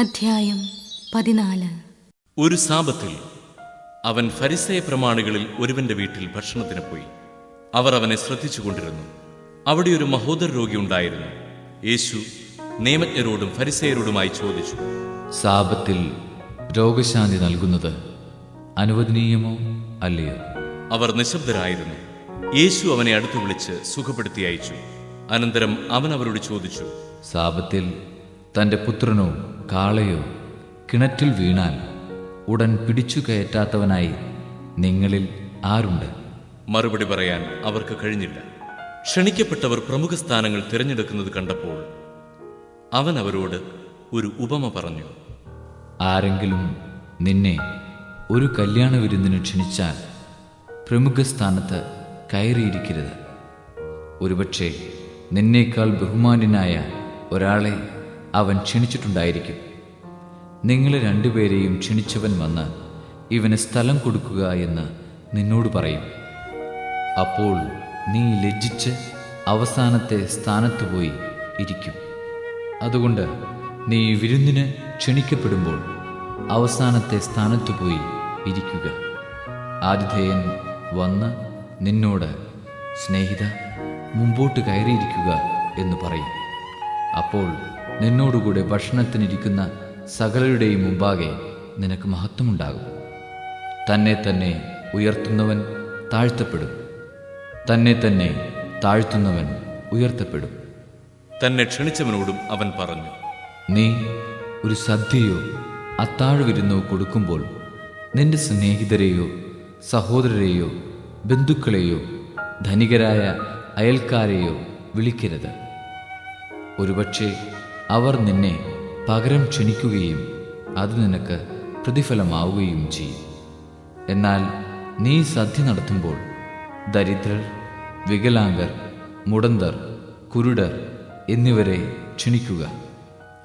അധ്യായം 14. ഒരു സാബത്തിൽ അവൻ ഫരിസേയ പ്രമാണികളിൽ ഒരുവന്റെ വീട്ടിൽ ഭക്ഷണത്തിന് പോയി. അവർ അവനെ ശ്രദ്ധിച്ചുകൊണ്ടിരുന്നു. അവിടെ ഒരു മഹോദര രോഗി ഉണ്ടായിരുന്നു. യേശു നിയമജ്ഞരോടും ഫരിസേയരോടുമായി ചോദിച്ചു, സാബത്തിൽ രോഗശാന്തി നൽകുന്നത് അനുവദനീയമോ അല്ലയോ? അവർ നിശബ്ദരായിരുന്നു. യേശു അവനെ അടുത്ത് വിളിച്ച് സുഖപ്പെടുത്തി അയച്ചു. അനന്തരം അവൻ അവരോട് ചോദിച്ചു, സാബത്തിൽ തൻ്റെ പുത്രനോ കാളയോ കിണറ്റിൽ വീണാൽ ഉടൻ പിടിച്ചു കയറ്റാത്തവനായി നിങ്ങളിൽ ആരുണ്ട്? മറുപടി പറയാൻ അവർക്ക് കഴിഞ്ഞില്ല. ക്ഷണിക്കപ്പെട്ടവർ പ്രമുഖ സ്ഥാനങ്ങൾ തിരഞ്ഞെടുക്കുന്നത് കണ്ടപ്പോൾ അവൻ അവരോട് ഒരു ഉപമ പറഞ്ഞു. ആരെങ്കിലും നിന്നെ ഒരു കല്യാണ വിരുന്നിന് ക്ഷണിച്ചാൽ പ്രമുഖ സ്ഥാനത്ത് കയറിയിരിക്കരുത്. ഒരുപക്ഷെ നിന്നേക്കാൾ ബഹുമാന്യനായ ഒരാളെ അവൻ ക്ഷണിച്ചിട്ടുണ്ടായിരിക്കും. നിങ്ങളെ രണ്ടുപേരെയും ക്ഷണിച്ചവൻ വന്ന് ഇവന് സ്ഥലം കൊടുക്കുക എന്ന് നിന്നോട് പറയും. അപ്പോൾ നീ ലജ്ജിച്ച് അവസാനത്തെ സ്ഥാനത്ത് പോയി ഇരിക്കും. അതുകൊണ്ട് നീ വിരുന്നിന് ക്ഷണിക്കപ്പെടുമ്പോൾ അവസാനത്തെ സ്ഥാനത്ത് പോയി ഇരിക്കുക. ആതിഥേയൻ വന്ന് നിന്നോട്, സ്നേഹിത, മുമ്പോട്ട് കയറിയിരിക്കുക എന്ന് പറയും. അപ്പോൾ നിന്നോടുകൂടെ ഭക്ഷണത്തിനിരിക്കുന്ന സകലരുടെയും മുമ്പാകെ നിനക്ക് മഹത്വമുണ്ടാകും. തന്നെ തന്നെ ഉയർത്തുന്നവൻ താഴ്ത്തപ്പെടും, തന്നെ തന്നെ താഴ്ത്തുന്നവൻ ഉയർത്തപ്പെടും. തന്നെ ക്ഷണിച്ചവനോടും അവൻ പറഞ്ഞു, നീ ഒരു സദ്യയോ അത്താഴവിരുന്നോ കൊടുക്കുമ്പോൾ നിന്റെ സ്നേഹിതരെയോ സഹോദരരെയോ ബന്ധുക്കളെയോ ധനികരായ അയൽക്കാരെയോ വിളിക്കരുത്. ഒരുപക്ഷെ അവർ നിന്നെ പകരം ക്ഷണിക്കുകയും അത് നിനക്ക് പ്രതിഫലമാവുകയും ചെയ്യും. എന്നാൽ നീ സദ്യ നടത്തുമ്പോൾ ദരിദ്രർ, വികലാംഗർ, മുടന്തർ, കുരുടർ എന്നിവരെ ക്ഷണിക്കുക.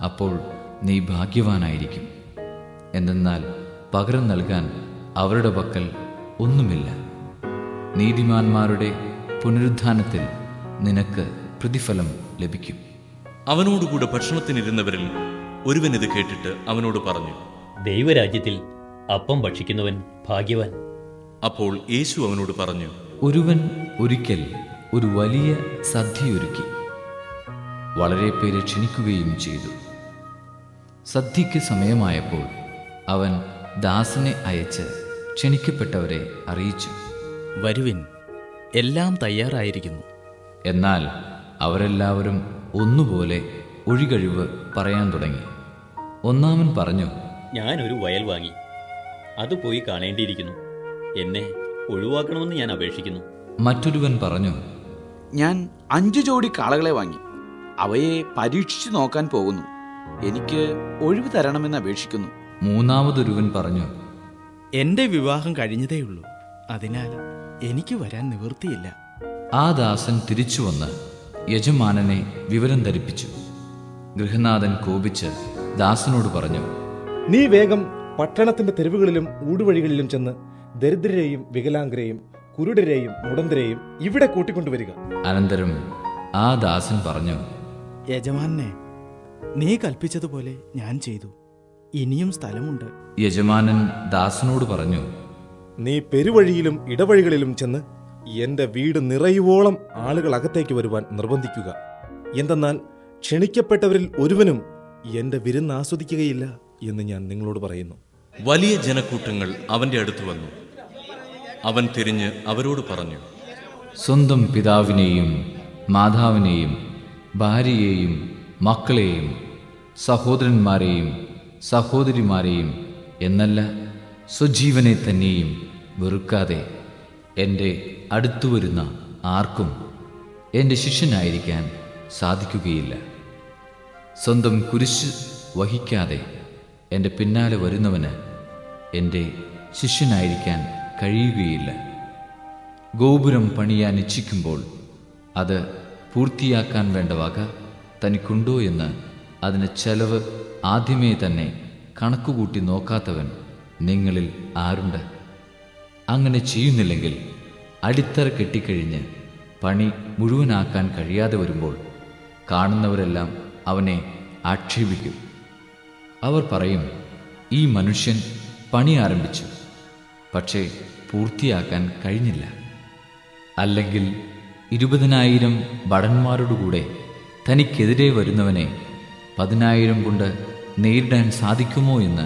അപ്പോൾ നീ ഭാഗ്യവാനായിരിക്കും. എന്തെന്നാൽ പകരം നൽകാൻ അവരുടെ പക്കൽ ഒന്നുമില്ല. നീതിമാന്മാരുടെ പുനരുത്ഥാനത്തിൽ നിനക്ക് പ്രതിഫലം ലഭിക്കും. അവനോടുകൂടെ ഭക്ഷണത്തിനിരുന്നവരിൽ ഒരുവൻ ഇത് കേട്ടിട്ട് അവനോട് പറഞ്ഞു, ദൈവരാജ്യത്തിൽ അപ്പം ഭക്ഷിക്കുന്നവൻ ഭാഗ്യവാൻ. അപ്പോൾ യേശു അവനോട് പറഞ്ഞു, ഒരുവൻ ഒരിക്കൽ ഒരു വലിയ സദ്യയൊരുക്കി വളരെ പേരെ ക്ഷണിക്കുകയും ചെയ്തു. സദ്യയ്ക്ക് സമയമായപ്പോൾ അവൻ ദാസനെ അയച്ച് ക്ഷണിക്കപ്പെട്ടവരെ അറിയിച്ചു, വരുവിൻ, എല്ലാം തയ്യാറായിരിക്കുന്നു. എന്നാൽ അവരെല്ലാവരും ഒന്നുപോലെ ഒഴികഴിവ് പറയാൻ തുടങ്ങി. ഒന്നാമൻ പറഞ്ഞു, ഞാനൊരു വയൽ വാങ്ങി, അത് പോയി കാണേണ്ടിയിരിക്കുന്നു. എന്നെ ഒഴിവാക്കണമെന്ന് ഞാൻ അപേക്ഷിക്കുന്നു. മറ്റൊരുവൻ പറഞ്ഞു, ഞാൻ 5 ജോഡി കാളകളെ വാങ്ങി, അവയെ പരീക്ഷിച്ചു നോക്കാൻ പോകുന്നു. എനിക്ക് ഒഴിവ് തരണമെന്ന് അപേക്ഷിക്കുന്നു. മൂന്നാമതൊരുവൻ പറഞ്ഞു, എന്റെ വിവാഹം കഴിഞ്ഞതേയുള്ളൂ, അതിനാൽ എനിക്ക് വരാൻ നിവൃത്തിയില്ല. ആ ദാസൻ തിരിച്ചു വന്ന് യജമാനനെ വിവരം ധരിപ്പിച്ചു. ഗൃഹനാഥൻ കോപിച്ച് ദാസനോട് പറഞ്ഞു, നീ വേഗം പട്ടണത്തിന്റെ തെരുവുകളിലും ഊടുവഴികളിലും ചെന്ന് ദരിദ്രരെയും വികലാംഗരെയും കുരുടരെയും മുടന്തരെയും ഇവിടെ കൂട്ടിക്കൊണ്ടുവരിക. അനന്തരം ആ ദാസൻ പറഞ്ഞു, യജമാനെ, നീ കൽപ്പിച്ചതുപോലെ ഞാൻ ചെയ്തു. ഇനിയും സ്ഥലമുണ്ട്. യജമാനൻ ദാസനോട് പറഞ്ഞു, നീ പെരുവഴിയിലും ഇടവഴികളിലും ചെന്ന് എന്റെ വീട് നിറയുവോളം ആളുകൾ അകത്തേക്ക് വരുവാൻ നിർബന്ധിക്കുക. എന്തെന്നാൽ ക്ഷണിക്കപ്പെട്ടവരിൽ ഒരുവനും എന്റെ വിരുന്ന് ആസ്വദിക്കുകയില്ല എന്ന് ഞാൻ നിങ്ങളോട് പറയുന്നു. വലിയ ജനക്കൂട്ടങ്ങൾ അവന്റെ അടുത്ത് വന്നു. അവൻ തിരിഞ്ഞ് അവരോട് പറഞ്ഞു, സ്വന്തം പിതാവിനെയും മാതാവിനെയും ഭാര്യയെയും മക്കളെയും സഹോദരന്മാരെയും സഹോദരിമാരെയും എന്നല്ല, സ്വജീവനെ തന്നെയും വെറുക്കാതെ എൻ്റെ അടുത്തു വരുന്ന ആർക്കും എൻ്റെ ശിഷ്യനായിരിക്കാൻ സാധിക്കുകയില്ല. സ്വന്തം കുരിശ് വഹിക്കാതെ എൻ്റെ പിന്നാലെ വരുന്നവന് എൻ്റെ ശിഷ്യനായിരിക്കാൻ കഴിയുകയില്ല. ഗോപുരം പണിയാൻ ഇച്ഛിക്കുമ്പോൾ അത് പൂർത്തിയാക്കാൻ വേണ്ട വക തനിക്കുണ്ടോ എന്ന് അതിന് ചെലവ് ആദ്യമേ തന്നെ കണക്കുകൂട്ടി നോക്കാത്തവൻ നിങ്ങളിൽ ആരുണ്ട്? അങ്ങനെ ചെയ്യുന്നില്ലെങ്കിൽ അടിത്തറ കെട്ടിക്കഴിഞ്ഞ് പണി മുഴുവനാക്കാൻ കഴിയാതെ വരുമ്പോൾ കാണുന്നവരെല്ലാം അവനെ ആക്ഷേപിക്കും. അവർ പറയും, ഈ മനുഷ്യൻ പണി ആരംഭിച്ചു, പക്ഷേ പൂർത്തിയാക്കാൻ കഴിഞ്ഞില്ല. അല്ലെങ്കിൽ 20,000 ഭടന്മാരോടുകൂടെ തനിക്കെതിരെ വരുന്നവനെ 10,000 കൊണ്ട് നേരിടാൻ സാധിക്കുമോ എന്ന്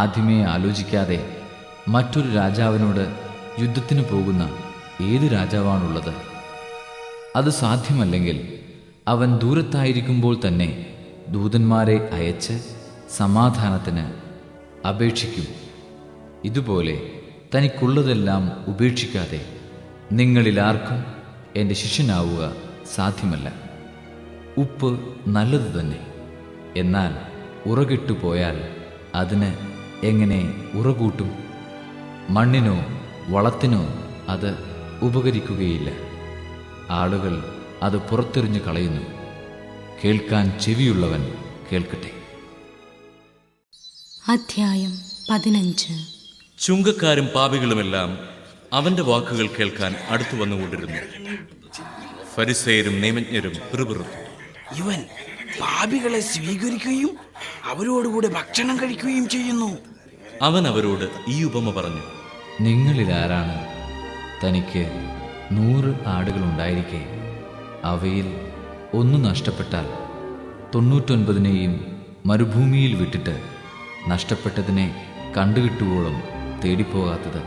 ആദ്യമേ ആലോചിക്കാതെ മറ്റൊരു രാജാവിനോട് യുദ്ധത്തിന് പോകുന്ന ഏത് രാജാവാണുള്ളത്? അത് സാധ്യമല്ലെങ്കിൽ അവൻ ദൂരത്തായിരിക്കുമ്പോൾ തന്നെ ദൂതന്മാരെ അയച്ച് സമാധാനത്തിന് അപേക്ഷിക്കും. ഇതുപോലെ തനിക്കുള്ളതെല്ലാം ഉപേക്ഷിക്കാതെ നിങ്ങളിലാർക്കും എൻ്റെ ശിഷ്യനാവുക സാധ്യമല്ല. ഉപ്പ് നല്ലത് തന്നെ, എന്നാൽ ഉറകെട്ടു പോയാൽ അതിന് എങ്ങനെ ഉറകൂട്ടും? മണ്ണിനോ വളത്തിനോ അത് ഉപകരിക്കുകയില്ല. ആളുകൾ അത് പുറത്തെറിഞ്ഞു കളയുന്നു. കേൾക്കാൻ ചെവിയുള്ളവൻ കേൾക്കട്ടെ. അധ്യായം 15. ചുങ്കക്കാരും പാപികളുമെല്ലാം അവന്റെ വാക്കുകൾ കേൾക്കാൻ അടുത്തു വന്നുകൊണ്ടിരുന്നു. ഫരിസേയരും നിയമജ്ഞരും പിറുപിറുത്തു. ഇവൻ പാപികളെ സ്വീകരിക്കുകയും അവരോടുകൂടെ ഭക്ഷണം കഴിക്കുകയും ചെയ്യുന്നു. അവൻ അവരോട് ഈ ഉപമ പറഞ്ഞു. നിങ്ങളിലാരാണ് തനിക്ക് 100 ആടുകളുണ്ടായിരിക്കെ അവയിൽ ഒന്ന് നഷ്ടപ്പെട്ടാൽ 99നെയും മരുഭൂമിയിൽ വിട്ടിട്ട് നഷ്ടപ്പെട്ടതിനെ കണ്ടുകിട്ടുവോളം തേടിപ്പോകാത്തത്?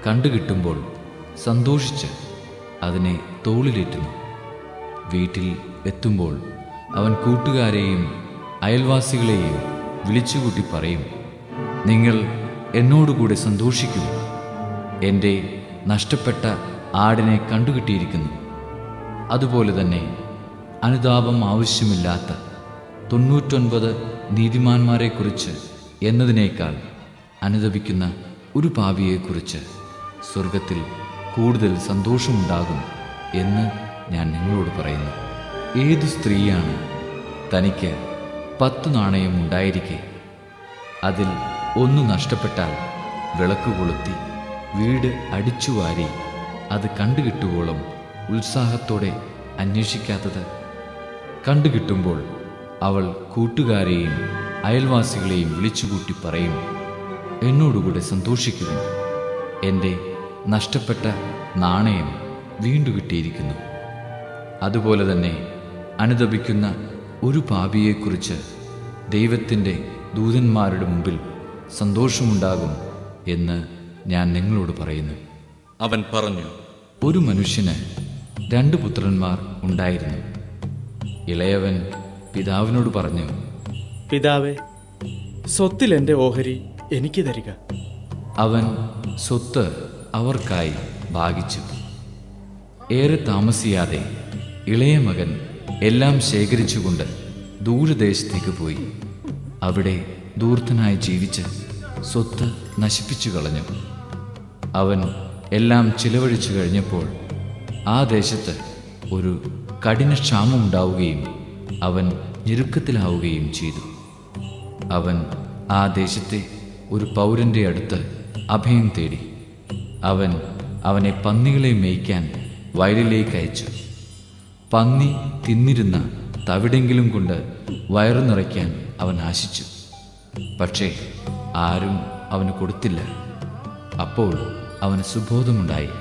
കണ്ടുകിട്ടുമ്പോൾ സന്തോഷിച്ച് അതിനെ തോളിലേറ്റുന്നു. വീട്ടിൽ എത്തുമ്പോൾ അവൻ കൂട്ടുകാരെയും അയൽവാസികളെയും വിളിച്ചുകൂട്ടി പറയും, നിങ്ങൾ എന്നോടുകൂടെ സന്തോഷിക്കൂ, എൻ്റെ നഷ്ടപ്പെട്ട ആടിനെ കണ്ടുകിട്ടിയിരിക്കുന്നു. അതുപോലെ തന്നെ അനുതാപം ആവശ്യമില്ലാത്ത 99 നീതിമാന്മാരെക്കുറിച്ച് എന്നതിനേക്കാൾ അനുതപിക്കുന്ന ഒരു പാപിയെക്കുറിച്ച് സ്വർഗത്തിൽ കൂടുതൽ സന്തോഷമുണ്ടാകും എന്ന് ഞാൻ നിങ്ങളോട് പറയുന്നു. ഏതു സ്ത്രീയാണ് തനിക്ക് 10 നാണയം ഉണ്ടായിരിക്കെ അതിൽ ഒന്ന് നഷ്ടപ്പെട്ടാൽ വിളക്ക് കൊളുത്തി വീട് അടിച്ചുവാരി അത് കണ്ടുകിട്ടുവോളം ഉത്സാഹത്തോടെ അന്വേഷിക്കാത്തത്? കണ്ടുകിട്ടുമ്പോൾ അവൾ കൂട്ടുകാരെയും അയൽവാസികളെയും വിളിച്ചുകൂട്ടി പറയും, എന്നോടുകൂടെ സന്തോഷിക്കുന്നു, എൻ്റെ നഷ്ടപ്പെട്ട നാണയം വീണ്ടു കിട്ടിയിരിക്കുന്നു. അതുപോലെ തന്നെ അനുതപിക്കുന്ന ഒരു പാപിയെക്കുറിച്ച് ദൈവത്തിൻ്റെ ദൂതന്മാരുടെ മുമ്പിൽ സന്തോഷമുണ്ടാകും എന്ന് ഞാൻ നിങ്ങളോട് പറയുന്നു. അവൻ പറഞ്ഞു, ഒരു മനുഷ്യന് 2 പുത്രന്മാർ ഉണ്ടായിരുന്നു. ഇളയവൻ പിതാവിനോട് പറഞ്ഞു, പിതാവേ, സ്വത്തിൽ എൻ്റെ ഓഹരി എനിക്ക് തരിക. അവൻ സ്വത്ത് അവർക്കായി ഭാഗിച്ചു. ഏറെ താമസിയാതെ ഇളയ മകൻ എല്ലാം ശേഖരിച്ചുകൊണ്ട് ദൂരദേശത്തേക്ക് പോയി. അവിടെ ദൂർത്തനായി ജീവിച്ച് സ്വത്ത് നശിപ്പിച്ചു കളഞ്ഞു. അവൻ എല്ലാം ചിലവഴിച്ചു കഴിഞ്ഞപ്പോൾ ആ ദേശത്ത് ഒരു കഠിന ക്ഷാമമുണ്ടാവുകയും അവൻ ഞെരുക്കത്തിലാവുകയും ചെയ്തു. അവൻ ആ ദേശത്തെ ഒരു പൗരന്റെ അടുത്ത് അഭയം തേടി. അവൻ അവനെ പന്നികളെ മേയ്ക്കാൻ വയലിലേക്ക് അയച്ചു. പന്നി തിന്നിരുന്ന തവിടെങ്കിലും കൊണ്ട് വയറു നിറയ്ക്കാൻ അവൻ ആശിച്ചു. പക്ഷേ ആരും അവന് കൊടുത്തില്ല. അപ്പോൾ അവന് സുബോധമുണ്ടായി.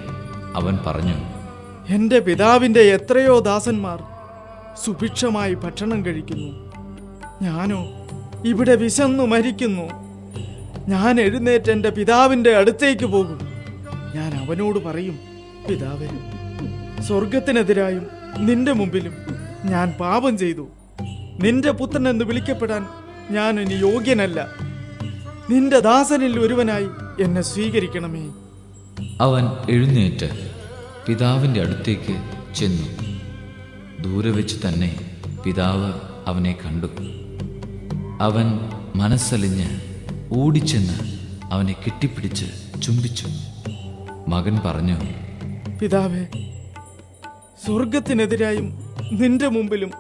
അവൻ പറഞ്ഞു, എൻ്റെ പിതാവിൻ്റെ എത്രയോ ദാസന്മാർ സുഭിക്ഷമായി ഭക്ഷണം കഴിക്കുന്നു, ഞാനോ ഇവിടെ വിശന്നു മരിക്കുന്നു. ഞാൻ എഴുന്നേറ്റ് എൻ്റെ പിതാവിൻ്റെ അടുത്തേക്ക് പോകും. ഞാൻ അവനോട് പറയും, പിതാവേ, സ്വർഗത്തിനെതിരായും നിന്റെ മുമ്പിലും ഞാൻ പാപം ചെയ്തു. നിന്റെ പുത്രൻ എന്ന് വിളിക്കപ്പെടാൻ ഞാൻ ഇനി യോഗ്യനല്ല. നിന്റെ ദാസനിൽ ഒരുവനായി എന്നെ സ്വീകരിക്കണമേ. അവൻ എഴുന്നേറ്റ് പിതാവിൻ്റെ അടുത്തേക്ക് ചെന്നു. ദൂരെ വെച്ച് തന്നെ പിതാവ് അവനെ കണ്ടു. അവൻ മനസ്സലിഞ്ഞ് ഓടിച്ചെന്ന് അവനെ കെട്ടിപ്പിടിച്ച് ചുംബിച്ചു. മകൻ പറഞ്ഞു, പിതാവേ, സ്വർഗത്തിനെതിരായും നിന്റെ മുമ്പിലും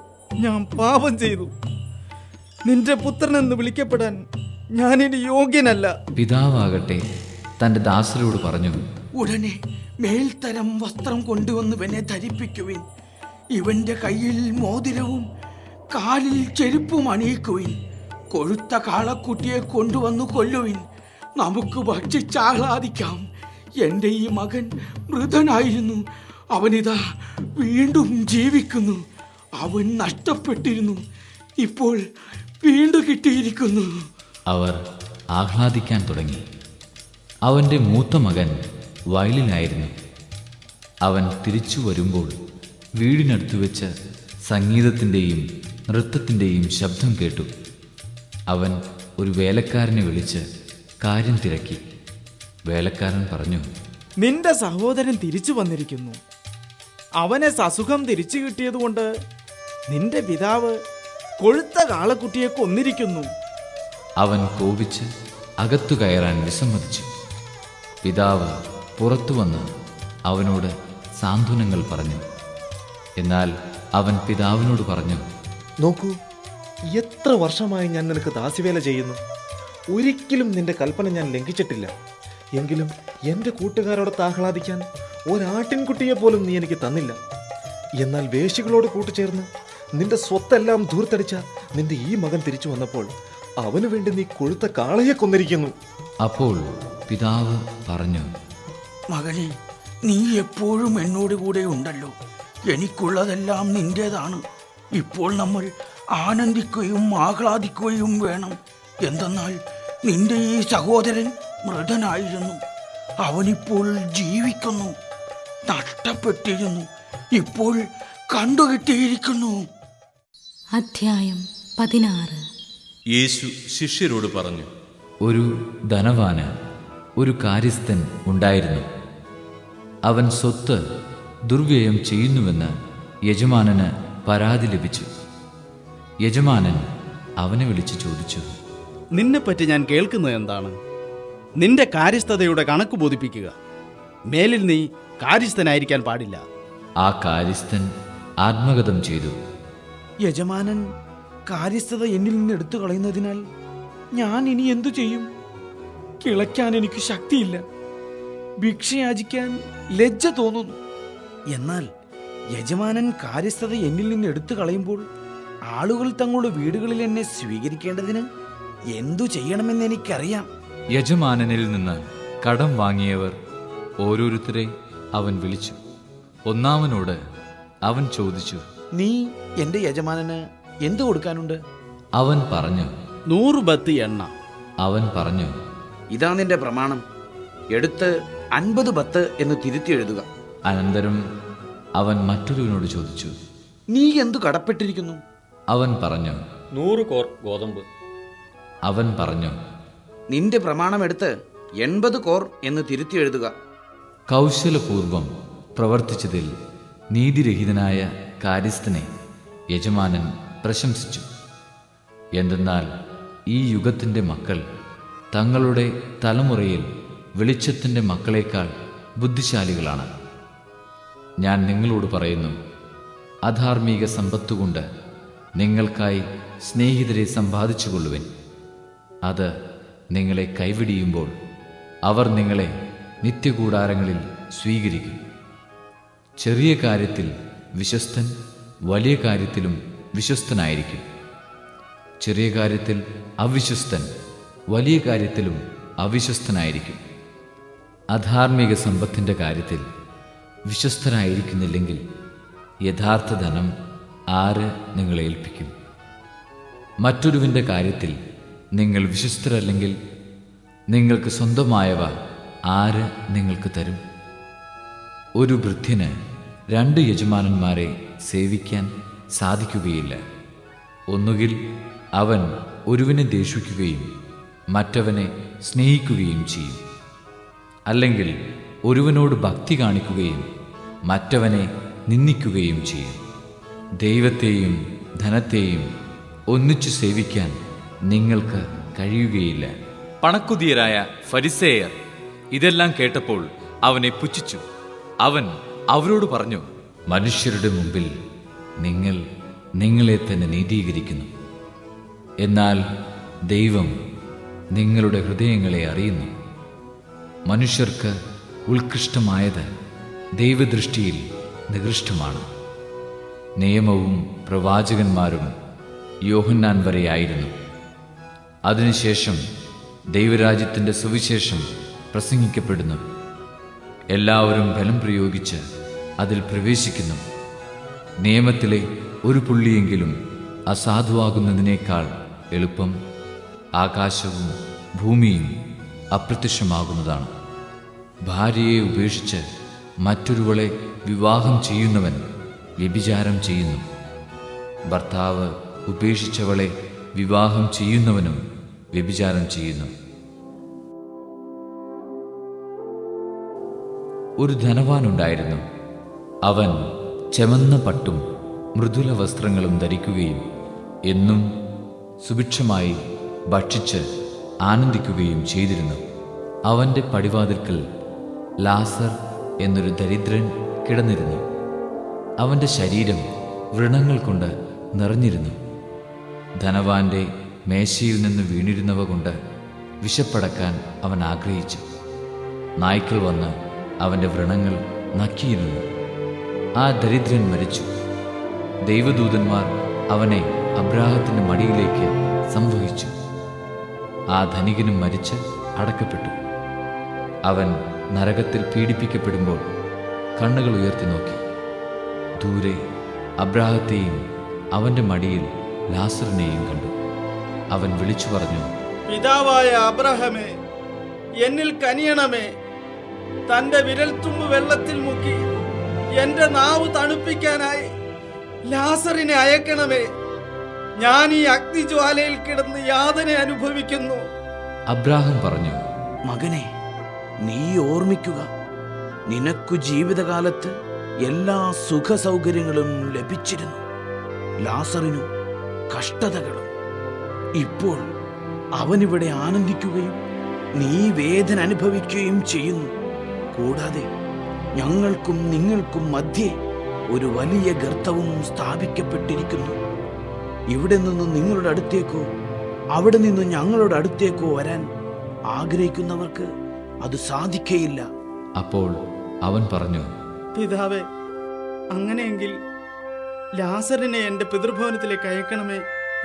ഞാൻ പാപം ചെയ്തു. നിന്റെ പുത്രനെന്ന് വിളിക്കപ്പെടാൻ ഞാനിനി യോഗ്യനല്ല. പിതാവാകട്ടെ തൻ്റെ ദാസരോട് പറഞ്ഞു, ഉടനെ മേൽത്തരം വസ്ത്രം കൊണ്ടുവന്ന് ഇവനെ ധരിപ്പിക്കുവിൻ. ഇവന്റെ കയ്യിൽ മോതിരവും കാലിൽ ചെരുപ്പും അണിയിക്കുവിൻ. കൊഴുത്ത കാളക്കുട്ടിയെ കൊണ്ടുവന്നു കൊല്ലുവിൻ, നമുക്ക് ഭക്ഷിച്ചാഹ്ലാദിക്കാം. എൻ്റെ ഈ മകൻ മൃതനായിരുന്നു, അവനിതാ വീണ്ടും ജീവിക്കുന്നു. അവൻ നഷ്ടപ്പെട്ടിരുന്നു, ഇപ്പോൾ വീണ്ടും കിട്ടിയിരിക്കുന്നു. അവർ ആഹ്ലാദിക്കാൻ തുടങ്ങി. അവൻ്റെ മൂത്ത മകൻ വയലിലായിരുന്നു. അവൻ തിരിച്ചു വരുമ്പോൾ വീടിനടുത്ത് വെച്ച് സംഗീതത്തിൻ്റെയും നൃത്തത്തിൻ്റെയും ശബ്ദം കേട്ടു. അവൻ ഒരു വേലക്കാരനെ വിളിച്ച് കാര്യം തിരക്കി. വേലക്കാരൻ പറഞ്ഞു, നിന്റെ സഹോദരൻ തിരിച്ചു വന്നിരിക്കുന്നു. അവനെ സസുഖം തിരിച്ചു കിട്ടിയതുകൊണ്ട് നിന്റെ പിതാവ് കൊഴുത്ത കാളക്കുട്ടിയെ കൊന്നിരിക്കുന്നു. അവൻ കോപിച്ച് അകത്തു കയറാൻ വിസമ്മതിച്ചു. പിതാവ് പുറത്തു വന്ന് അവനോട് സാന്ത്വനങ്ങൾ പറഞ്ഞു. എന്നാൽ അവൻ പിതാവിനോട് പറഞ്ഞു, നോക്കൂ, എത്ര വർഷമായി ഞാൻ നിനക്ക് ദാസ്യവേല ചെയ്യുന്നു. ഒരിക്കലും നിന്റെ കൽപ്പന ഞാൻ ലംഘിച്ചിട്ടില്ല. എങ്കിലും എൻ്റെ കൂട്ടുകാരോടൊത്ത് ആഹ്ലാദിക്കാൻ ഒരാട്ടിൻകുട്ടിയെ പോലും നീ എനിക്ക് തന്നില്ല. എന്നാൽ വേശ്യകളോട് കൂട്ടുചേർന്ന് നിന്റെ സ്വത്തെല്ലാം ധൂർത്തടിച്ച നിന്റെ ഈ മകൻ തിരിച്ചു വന്നപ്പോൾ അവനു വേണ്ടി നീ കൊഴുത്ത കാളയെ കൊന്നിരിക്കുന്നു. അപ്പോൾ പിതാവ് പറഞ്ഞു, മകനെ, നീ എപ്പോഴും എന്നോട് കൂടെ ഉണ്ടല്ലോ. എനിക്കുള്ളതെല്ലാം നിന്റേതാണ്. ഇപ്പോൾ നമ്മൾ ആനന്ദിക്കുകയും ആഹ്ലാദിക്കുകയും വേണം. എന്തെന്നാൽ നിന്റെ ഈ സഹോദരൻ മൃതനായിരുന്നു, അവനിപ്പോൾ ജീവിക്കുന്നു. നഷ്ടപ്പെട്ടിരുന്നു, ഇപ്പോൾ കണ്ടുകിട്ടിയിരിക്കുന്നു. അധ്യായം 16. യേശു ശിഷ്യരോട് പറഞ്ഞു, ഒരു ധനവാന് ഒരു കാര്യസ്ഥൻ ഉണ്ടായിരുന്നു. അവൻ സ്വത്ത് ദുർവ്യയം ചെയ്യുന്നുവെന്ന് യജമാനന് പരാതി ലഭിച്ചു. യജമാനൻ അവനെ വിളിച്ച് ചോദിച്ചു, നിന്നെപ്പറ്റി ഞാൻ കേൾക്കുന്നത് എന്താണ്? നിന്റെ കാര്യസ്ഥതയുടെ കണക്ക് ബോധിപ്പിക്കുക. മേലിൽ നീ കാര്യസ്ഥനായിരിക്കാൻ പാടില്ല. ആ കാര്യസ്ഥൻ ആത്മഗതം ചെയ്തു. യജമാനൻ കാര്യസ്ഥത എന്നിൽ നിന്ന് എടുത്തു കളയുന്നതിനാൽ ഞാൻ ഇനി എന്തു ചെയ്യും? കിളയ്ക്കാൻ എനിക്ക് ശക്തിയില്ല, ഭിക്ഷയാചിക്കാൻ ലജ്ജ തോന്നുന്നു. എന്നാൽ യജമാനൻ കാര്യസ്ഥത എന്നിൽ നിന്ന് എടുത്തു കളയുമ്പോൾ ആളുകൾ തങ്ങളുടെ വീടുകളിൽ എന്നെ സ്വീകരിക്കേണ്ടതിന് എന്തു ചെയ്യണമെന്ന് എനിക്കറിയാം. യജമാനനിൽ നിന്ന് കടം വാങ്ങിയവർ ഓരോരുത്തരെ അവൻ വിളിച്ചു. ഒന്നാമനോട് അവൻ ചോദിച്ചു, നീ എൻ്റെ യജമാനന് എന്തു കൊടുക്കാനുണ്ട്? അവൻ പറഞ്ഞു, 100 ബത്ത് എണ്ണ. അവൻ പറഞ്ഞു, ഇതാ നിന്റെ പ്രമാണം, എടുത്ത് 50 ബത്ത് എന്ന് തിരുത്തി എഴുതുക. അനന്തരം അവൻ മറ്റൊരുവനോട് ചോദിച്ചു. നീ എന്തു കടപ്പെട്ടിരിക്കുന്നു? അവൻ പറഞ്ഞു, 100 കോർ ഗോതമ്പ്. അവൻ പറഞ്ഞു, നിന്റെ പ്രമാണം എടുത്ത് 80 കോർ എന്ന് തിരുത്തി എഴുതുക. കൗശലപൂർവം പ്രവർത്തിച്ചതിൽ നീതിരഹിതനായ കാര്യസ്ഥനെ യജമാനൻ പ്രശംസിച്ചു. എന്തെന്നാൽ ഈ യുഗത്തിൻ്റെ മക്കൾ തങ്ങളുടെ തലമുറയിൽ വെളിച്ചത്തിൻ്റെ മക്കളേക്കാൾ ബുദ്ധിശാലികളാണ്. ഞാൻ നിങ്ങളോട് പറയുന്നു, അധാർമിക സമ്പത്തുകൊണ്ട് നിങ്ങൾക്കായി സ്നേഹിതരെ സമ്പാദിച്ചുകൊള്ളുവിൻ. അത് നിങ്ങളെ കൈവിടിയുമ്പോൾ അവർ നിങ്ങളെ നിത്യകൂടാരങ്ങളിൽ സ്വീകരിക്കും. ചെറിയ കാര്യത്തിൽ വിശ്വസ്തൻ വലിയ കാര്യത്തിലും വിശ്വസ്തനായിരിക്കും. ചെറിയ കാര്യത്തിൽ അവിശ്വസ്തൻ വലിയ കാര്യത്തിലും അവിശ്വസ്തനായിരിക്കും. അധാർമിക സമ്പത്തിൻ്റെ കാര്യത്തിൽ വിശ്വസ്തനായിരിക്കുന്നില്ലെങ്കിൽ യഥാർത്ഥ ധനം ആര് നിങ്ങളെ ഏൽപ്പിക്കും? മറ്റൊരുവിൻ്റെ കാര്യത്തിൽ നിങ്ങൾ വിശ്വസ്തരല്ലെങ്കിൽ നിങ്ങൾക്ക് സ്വന്തമായവ ആര് നിങ്ങൾക്ക് തരും? ഒരു വൃദ്ധന് 2 യജമാനന്മാരെ സേവിക്കാൻ സാധിക്കുകയില്ല. ഒന്നുകിൽ അവൻ ഒരുവനെ ദേഷിക്കുകയും മറ്റവനെ സ്നേഹിക്കുകയും ചെയ്യും, അല്ലെങ്കിൽ ഒരുവനോട് ഭക്തി കാണിക്കുകയും മറ്റവനെ നിന്ദിക്കുകയും ചെയ്യും. ദൈവത്തെയും ധനത്തെയും ഒന്നിച്ചു സേവിക്കാൻ നിങ്ങൾക്ക് കഴിയുകയില്ല. പണക്കുതിയരായ ഫരിസേയർ ഇതെല്ലാം കേട്ടപ്പോൾ അവനെ പുച്ഛിച്ചു. അവൻ അവരോട് പറഞ്ഞു, മനുഷ്യരുടെ മുമ്പിൽ നിങ്ങൾ നിങ്ങളെ തന്നെ നീതീകരിക്കുന്നു, എന്നാൽ ദൈവം നിങ്ങളുടെ ഹൃദയങ്ങളെ അറിയുന്നു. മനുഷ്യർക്ക് ഉത്കൃഷ്ടമായത് ദൈവദൃഷ്ടിയിൽ നികൃഷ്ടമാണ്. നിയമവും പ്രവാചകന്മാരും യോഹന്നാൻ വരെയായിരുന്നു. അതിനുശേഷം ദൈവരാജ്യത്തിൻ്റെ സുവിശേഷം പ്രസംഗിക്കപ്പെടുന്നു. എല്ലാവരും ബലം പ്രയോഗിച്ച് അതിൽ പ്രവേശിക്കുന്നു. നിയമത്തിലെ ഒരു പുള്ളിയെങ്കിലും അസാധുവാകുന്നതിനേക്കാൾ എളുപ്പം ആകാശവും ഭൂമിയും അപ്രത്യക്ഷമാകുന്നതാണ്. ഭാര്യയെ ഉപേക്ഷിച്ച് മറ്റൊരുവളെ വിവാഹം ചെയ്യുന്നവൻ വ്യഭിചാരം ചെയ്യുന്നു. ഭർത്താവ് ഉപേക്ഷിച്ചവളെ വിവാഹം ചെയ്യുന്നവനും വ്യഭിചാരം ചെയ്യുന്നു. ഒരു ധനവാനുണ്ടായിരുന്നു. അവൻ ചെമന്ന പട്ടും മൃദുല വസ്ത്രങ്ങളും ധരിക്കുകയും എന്നും സുഭിക്ഷമായി ഭക്ഷിച്ച് ആനന്ദിക്കുകയും ചെയ്തിരുന്നു. അവൻ്റെ പടിവാതിൽക്കൽ ലാസർ എന്നൊരു ദരിദ്രൻ കിടന്നിരുന്നു. അവൻ്റെ ശരീരം വ്രണങ്ങൾ കൊണ്ട് നിറഞ്ഞിരുന്നു. ധനവാന്റെ മേശയിൽ നിന്ന് വീണിരുന്നവ കൊണ്ട് വിശപ്പടക്കാൻ അവൻ ആഗ്രഹിച്ചു. നായ്ക്കൾ വന്ന് അവൻ്റെ വ്രണങ്ങൾ നക്കിയിരുന്നു. ആ ദരിദ്രൻ മരിച്ചു. ദൈവദൂതന്മാർ അവനെ അബ്രാഹത്തിൻ്റെ മടിയിലേക്ക് സംവഹിച്ചു. ആ ധനികനും മരിച്ച് അടക്കപ്പെട്ടു. അവൻ നരകത്തിൽ പീഡിപ്പിക്കപ്പെടുമ്പോൾ കണ്ണുകൾ ഉയർത്തി നോക്കി. ദൂരെ അബ്രാഹത്തെയും അവൻ്റെ മടിയിൽ ലാസറിനെയും കണ്ടു. അവൻ വിളിച്ചു പറഞ്ഞു, പിതാവായ അബ്രഹാമേ, എന്നിൽ കനിയണമേ. തന്റെ വിരൽത്തുമ്പ് വെള്ളത്തിൽ മുക്കി എന്റെ നാവ് തണുപ്പിക്കാനായി ലാസറിനെ അയക്കണമേ. ഞാൻ ഈ അഗ്നിജ്വാലയിൽ കിടന്ന് യാതന അനുഭവിക്കുന്നു. അബ്രാഹാം പറഞ്ഞു, മകനെ, നീ ഓർമ്മിക്കുക, നിനക്കു ജീവിതകാലത്ത് എല്ലാ സുഖ സൗകര്യങ്ങളും ലഭിച്ചിരുന്നു. ലാസറിനു കഷ്ടതകളും. ഇപ്പോൾ അവനിവിടെ ആനന്ദിക്കുകയും നീ വേദന അനുഭവിക്കുകയും ചെയ്യുന്നു. കൂടാതെ ഞങ്ങൾക്കും നിങ്ങൾക്കും മധ്യേ ഒരു വലിയ ഗർത്തവും സ്ഥാപിക്കപ്പെട്ടിരിക്കുന്നു. ഇവിടെ നിന്ന് നിങ്ങളുടെ അടുത്തേക്കോ അവിടെ നിന്ന് ഞങ്ങളുടെ അടുത്തേക്കോ വരാൻ ആഗ്രഹിക്കുന്നവർക്ക് അത് സാധിക്കയില്ല. അപ്പോൾ അവൻ പറഞ്ഞു, പിതാവേ, അങ്ങനെയെങ്കിൽ ലാസറിനെ എൻ്റെ പിതൃഭവനത്തിലേക്ക് അയക്കണമേ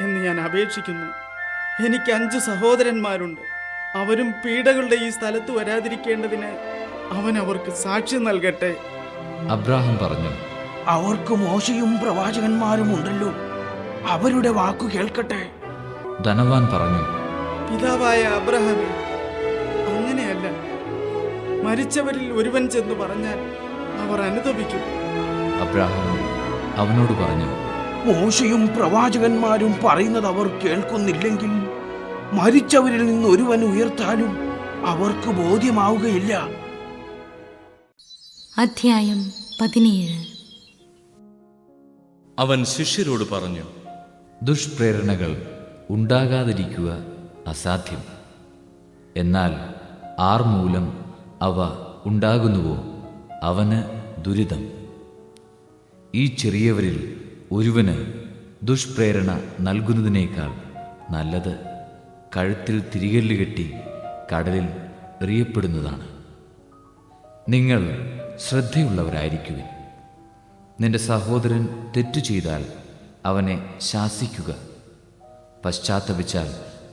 എന്ന് ഞാൻ അപേക്ഷിക്കുന്നു. എനിക്ക് 5 സഹോദരന്മാരുണ്ട്. അവരും പീഡകളുടെ ഈ സ്ഥലത്ത് വരാതിരിക്കേണ്ടതിന് അവൻ അവർക്ക് സാക്ഷ്യം നൽകട്ടെ. അബ്രാഹാം പറഞ്ഞു, അവർക്ക് മോശയും പ്രവാചകന്മാരും ഉണ്ടല്ലോ, അവരുടെ വാക്കു കേൾക്കട്ടെ. ധനവാൻ പറഞ്ഞു, പിതാവായ അബ്രഹാമേ, അങ്ങനെയല്ല. മരിച്ചവരിൽ ഒരുവൻ ചെന്ന് പറഞ്ഞാൽ അവർ അനുതപിക്കും. അബ്രാഹാം അവനോട് പറഞ്ഞു, മോശയും പ്രവാചകന്മാരും പറയുന്നത് അവർ കേൾക്കുന്നില്ലെങ്കിൽ മരിച്ചവരിൽ നിന്ന് ഒരുവൻ ഉയർത്താനും അവർക്ക് ബോധ്യമാവുകയില്ല. അധ്യായം 17. അവൻ ശിഷ്യരോട് പറഞ്ഞു, ദുഷ്പ്രേരണകൾ ഉണ്ടാകാതിരിക്കുക അസാധ്യം. എന്നാൽ ആർ മൂലം അവ ഉണ്ടാകുന്നുവോ അവന് ദുരിതം. ഈ ചെറിയവരിൽ ഒരുവന് ദുഷ്പ്രേരണ നൽകുന്നതിനേക്കാൾ നല്ലത് കഴുത്തിൽ തിരികല്ല് കെട്ടി കടലിൽ എറിയപ്പെടുന്നതാണ്. നിങ്ങൾ ശ്രദ്ധയുള്ളവരായിരിക്കുവിൻ. നിന്റെ സഹോദരൻ തെറ്റു ചെയ്താൽ അവനെ ശാസിക്കുക. പശ്ചാത്തപിച്ചാൽ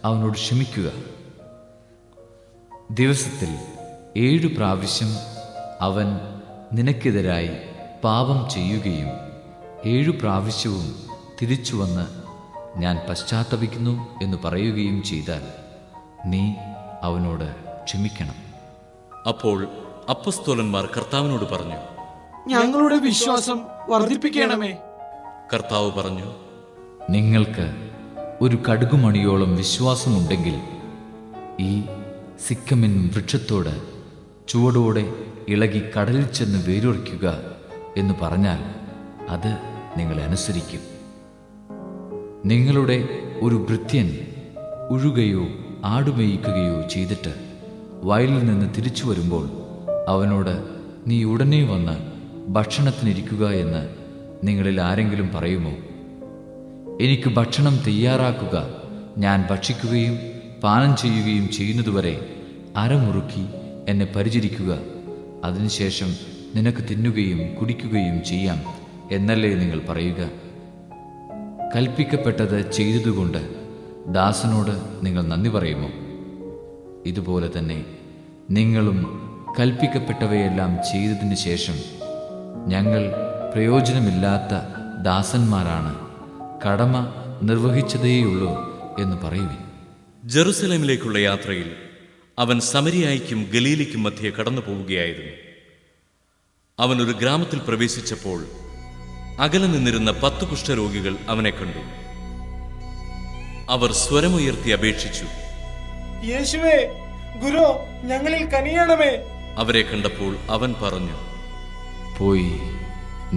അവനോട് ക്ഷമിക്കുക. ദിവസത്തിൽ 7 പ്രാവശ്യം അവൻ നിനക്കെതിരായി പാപം ചെയ്യുകയും 7 പ്രാവശ്യവും തിരിച്ചു വന്ന് ഞാൻ പശ്ചാത്തപിക്കുന്നു എന്ന് പറയുകയും ചെയ്താൽ നീ അവനോട് ക്ഷമിക്കണം. അപ്പോൾ അപ്പസ്തോലന്മാർ കർത്താവിനോട് പറഞ്ഞു, ഞങ്ങളുടെ വിശ്വാസം വർദ്ധിപ്പിക്കണമേ. കർത്താവ് പറഞ്ഞു, നിങ്ങൾക്ക് ഒരു കടുകുമണിയോളം വിശ്വാസമുണ്ടെങ്കിൽ ഈ സിക്കമിൻ വൃക്ഷത്തോട് ചുവടോടെ ഇളകി കടലിൽ ചെന്ന് വേരുറയ്ക്കുക എന്ന് പറഞ്ഞാൽ അത് നിങ്ങളെ അനുസരിക്കും. നിങ്ങളുടെ ഒരു ഭൃത്യൻ ഉഴുകയോ ആടുമേയിക്കുകയോ ചെയ്തിട്ട് വയലിൽ നിന്ന് തിരിച്ചു വരുമ്പോൾ അവനോട് നീ ഉടനെ വന്ന് ഭക്ഷണത്തിനിരിക്കുക എന്ന് നിങ്ങളിൽ ആരെങ്കിലും പറയുമോ? എനിക്ക് ഭക്ഷണം തയ്യാറാക്കുക, ഞാൻ ഭക്ഷിക്കുകയും പാനം ചെയ്യുകയും ചെയ്യുന്നതുവരെ അരമുറുക്കി എന്നെ പരിചരിക്കുക, അതിനുശേഷം നിനക്ക് തിന്നുകയും കുടിക്കുകയും ചെയ്യാം എന്നല്ലേ നിങ്ങൾ പറയുക? കൽപ്പിക്കപ്പെട്ടത് ചെയ്തതുകൊണ്ട് ദാസനോട് നിങ്ങൾ നന്ദി പറയുമോ? ഇതുപോലെ തന്നെ നിങ്ങളും കൽപ്പിക്കപ്പെട്ടവയെല്ലാം ചെയ്തതിന് ശേഷം ഞങ്ങൾ പ്രയോജനമില്ലാത്ത ദാസന്മാരാണ്, കടമ നിർവഹിച്ചതേയുള്ളൂ എന്ന് പറയുവിൻ. ജെറുസലേമിലേക്കുള്ള യാത്രയിൽ അവൻ സമരിയായ്ക്കും ഗലീലയ്ക്കും മധ്യേ കടന്നു പോവുകയായിരുന്നു. അവൻ ഒരു ഗ്രാമത്തിൽ പ്രവേശിച്ചപ്പോൾ അകലെ നിന്നിരുന്ന 10 കുഷ്ഠരോഗികൾ അവനെ കണ്ടു. അവർ സ്വരമുയർത്തി അപേക്ഷിച്ചു, യേശുവേ, ഗുരു, ഞങ്ങളിൽ കനിയണമേ. അവരെ കണ്ടപ്പോൾ അവൻ പറഞ്ഞു, പോയി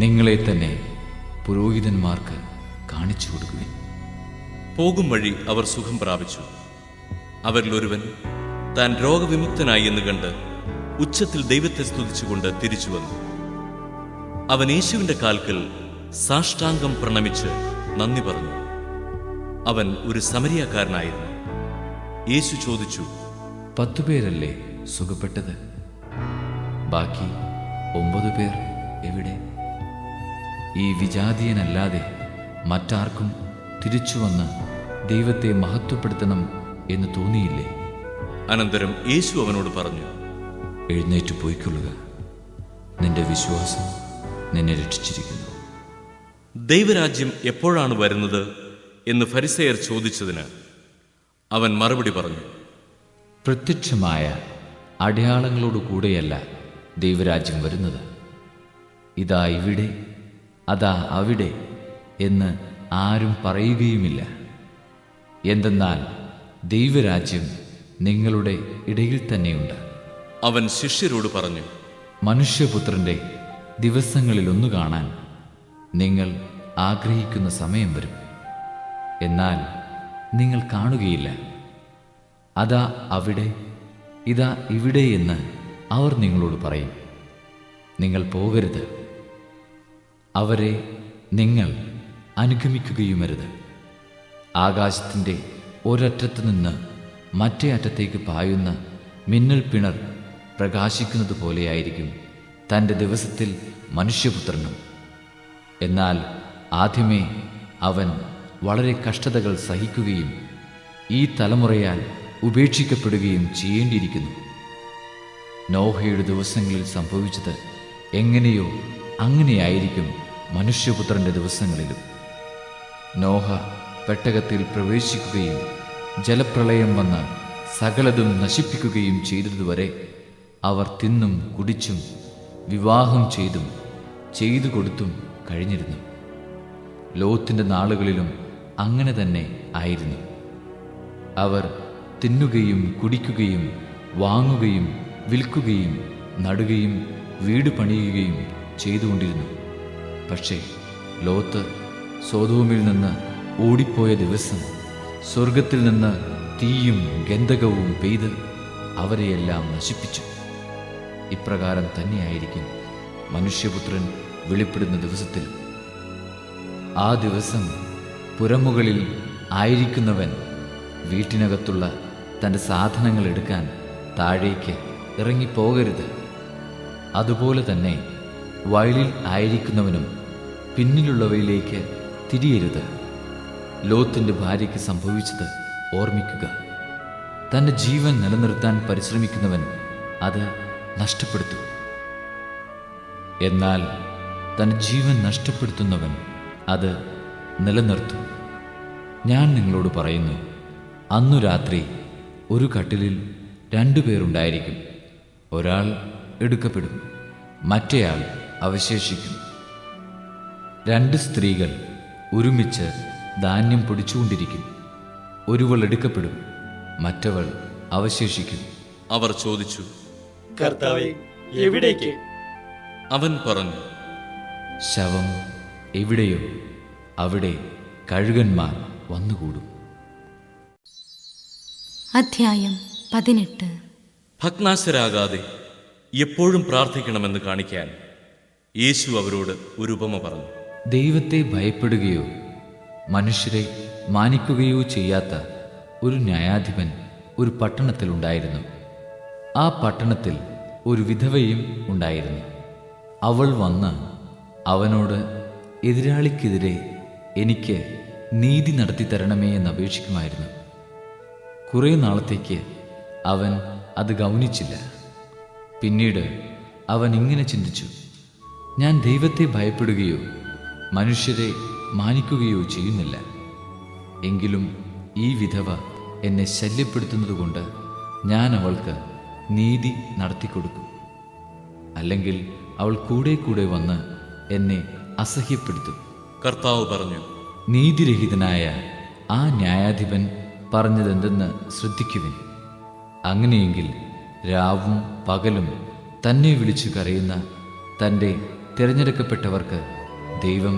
നിങ്ങളെ തന്നെ പുരോഹിതന്മാർക്ക് കാണിച്ചു കൊടുക്കുവിൻ. പോകും വഴി അവർ സുഖം പ്രാപിച്ചു. അവരിൽ ഒരുവൻ താൻ രോഗവിമുക്തനായി എന്ന് കണ്ട് ഉച്ചത്തിൽ ദൈവത്തെ സ്തുതിച്ചുകൊണ്ട് തിരിച്ചു വന്നു. അവൻ യേശുവിന്റെ കാൽക്കൽ സാഷ്ടാംഗം പ്രണമിച്ച് നന്ദി പറഞ്ഞു. അവൻ ഒരു സമരിയാക്കാരനായിരുന്നു. യേശു ചോദിച്ചു, 10 പേരല്ലേ സുഖപ്പെട്ടത്? ബാക്കി 9 പേർ എവിടെ? ഈ വിജാതീയനല്ലാതെ മറ്റാർക്കും തിരിച്ചു വന്ന് ദൈവത്തെ മഹത്വപ്പെടുത്തണം എന്ന് തോന്നിയില്ലേ? അനന്തരം യേശു അവനോട് പറഞ്ഞു, എഴുന്നേറ്റ് പോയിക്കൊള്ളുക, നിന്റെ വിശ്വാസം നിന്നെ രക്ഷിച്ചിരിക്കുന്നു. ദൈവരാജ്യം എപ്പോഴാണ് വരുന്നത് എന്ന് ഫരിസേയർ ചോദിച്ചതിന് അവൻ മറുപടി പറഞ്ഞു, പ്രത്യക്ഷമായ അടയാളങ്ങളോടുകൂടെയല്ല ദൈവരാജ്യം വരുന്നത്. ഇതാ ഇവിടെ, അതാ അവിടെ എന്ന് ആരും പറയുകയുമില്ല. എന്തെന്നാൽ ദൈവരാജ്യം നിങ്ങളുടെ ഇടയിൽ തന്നെയുണ്ട്. അവൻ ശിഷ്യരോട് പറഞ്ഞു, മനുഷ്യപുത്രന്റെ ദിവസങ്ങളിലൊന്നു കാണാൻ നിങ്ങൾ ആഗ്രഹിക്കുന്ന സമയം വരും, എന്നാൽ നിങ്ങൾ കാണുകയില്ല. അതാ അവിടെ, ഇതാ ഇവിടെ എന്ന് അവർ നിങ്ങളോട് പറയും. നിങ്ങൾ പോകരുത്, അവരെ നിങ്ങൾ അനുഗമിക്കുകയുമരുത്. ആകാശത്തിൻ്റെ ഒരറ്റത്ത് നിന്ന് മറ്റേ അറ്റത്തേക്ക് പായുന്ന മിന്നൽ പിണർ പ്രകാശിക്കുന്നത് പോലെയായിരിക്കും തൻ്റെ ദിവസത്തിൽ മനുഷ്യപുത്രനും. എന്നാൽ ആദ്യമേ അവൻ വളരെ കഷ്ടതകൾ സഹിക്കുകയും ഈ തലമുറയാൽ ഉപേക്ഷിക്കപ്പെടുകയും ചെയ്യേണ്ടിയിരിക്കുന്നു. നോഹയുടെ ദിവസങ്ങളിൽ സംഭവിച്ചത് എങ്ങനെയോ അങ്ങനെയായിരിക്കും മനുഷ്യപുത്രൻ്റെ ദിവസങ്ങളിലും. നോഹ പെട്ടകത്തിൽ പ്രവേശിക്കുകയും ജലപ്രളയം വന്ന് സകലതും നശിപ്പിക്കുകയും ചെയ്തതുവരെ അവർ തിന്നും കുടിച്ചും വിവാഹം ചെയ്തു കൊടുത്തും കഴിഞ്ഞിരുന്നു. ലോത്തിൻ്റെ നാളുകളിലും അങ്ങനെ തന്നെ ആയിരുന്നു. അവർ തിന്നുകയും കുടിക്കുകയും വാങ്ങുകയും വിൽക്കുകയും നടുകയും വീട് പണിയുകയും ചെയ്തുകൊണ്ടിരുന്നു. പക്ഷേ ലോത്ത് സോദോമിൽ നിന്ന് ഓടിപ്പോയ ദിവസം സ്വർഗത്തിൽ നിന്ന് തീയും ഗന്ധകവും പെയ്ത് അവരെയെല്ലാം നശിപ്പിച്ചു. ഇപ്രകാരം തന്നെയായിരിക്കും മനുഷ്യപുത്രൻ വെളിപ്പെടുന്ന ദിവസത്തിൽ. ആ ദിവസം പുരമുകളിൽ ആയിരിക്കുന്നവൻ വീട്ടിനകത്തുള്ള തൻ്റെ സാധനങ്ങൾ എടുക്കാൻ താഴേക്ക് ഇറങ്ങിപ്പോകരുത്. അതുപോലെ തന്നെ വയലിൽ ആയിരിക്കുന്നവനും പിന്നിലുള്ളവയിലേക്ക് തിരിയരുത്. ലോത്തിൻ്റെ ഭാര്യയ്ക്ക് സംഭവിച്ചത് ഓർമ്മിക്കുക. തൻ്റെ ജീവൻ നിലനിർത്താൻ പരിശ്രമിക്കുന്നവൻ അത് നഷ്ടപ്പെടുത്തും. എന്നാൽ തൻ്റെ ജീവൻ നഷ്ടപ്പെടുത്തുന്നവൻ അത് നിലനിർത്തും. ഞാൻ നിങ്ങളോട് പറയുന്നു, അന്നു രാത്രി ഒരു കട്ടിലിൽ 2 പേരുണ്ടായിരിക്കും. ഒരാൾ എടുക്കപ്പെടും, മറ്റേയാൾ അവശേഷിക്കും. 2 സ്ത്രീകൾ ഒരുമിച്ച് ധാന്യം പൊടിച്ചുകൊണ്ടിരിക്കും. ഒരുവൾ എടുക്കപ്പെടും, മറ്റവൾ അവശേഷിക്കും. അവർ ചോദിച്ചു, കർത്താവേ, എവിടേക്ക്? അവൻ പറഞ്ഞു, ശവം എവിടെയോ അവിടെ കഴുകന്മാർ വന്നുകൂടും. അധ്യായം 18. ഭഗ്നാശരാകാതെ എപ്പോഴും പ്രാർത്ഥിക്കണമെന്ന് കാണിക്കാൻ യേശു അവരോട് ഒരു ഉപമ പറഞ്ഞു. ദൈവത്തെ ഭയപ്പെടുകയോ മനുഷ്യരെ മാനിക്കുകയോ ചെയ്യാത്ത ഒരു ന്യായാധിപൻ ഒരു പട്ടണത്തിലുണ്ടായിരുന്നു. ആ പട്ടണത്തിൽ ഒരു വിധവയും ഉണ്ടായിരുന്നു. അവൾ വന്ന് അവനോട്, എതിരാളിക്കെതിരെ എനിക്ക് നീതി നടത്തി തരണമേ എന്ന് അപേക്ഷിക്കുമായിരുന്നു. കുറേ നാളത്തേക്ക് അവൻ അത് ഗൗനിച്ചില്ല. പിന്നീട് അവൻ ഇങ്ങനെ ചിന്തിച്ചു: ഞാൻ ദൈവത്തെ ഭയപ്പെടുകയോ മനുഷ്യരെ മാനിക്കുകയോ ചെയ്യുന്നില്ല. എങ്കിലും ഈ വിധവ എന്നെ ശല്യപ്പെടുത്തുന്നതുകൊണ്ട് ഞാൻ അവൾക്ക് നീതി നടത്തിക്കൊടുക്കും. അല്ലെങ്കിൽ അവൾ കൂടെ കൂടെ വന്ന് എന്നെ അസഹ്യപ്പെടുത്തും. കർത്താവ് പറഞ്ഞു, നീതിരഹിതനായ ആ ന്യായാധിപൻ പറഞ്ഞതെന്തെന്ന് ശ്രദ്ധിക്കുവിൻ. അങ്ങനെയെങ്കിൽ രാവും പകലും തന്നെ വിളിച്ചു കരയുന്ന തൻ്റെ തിരഞ്ഞെടുക്കപ്പെട്ടവർക്ക് ദൈവം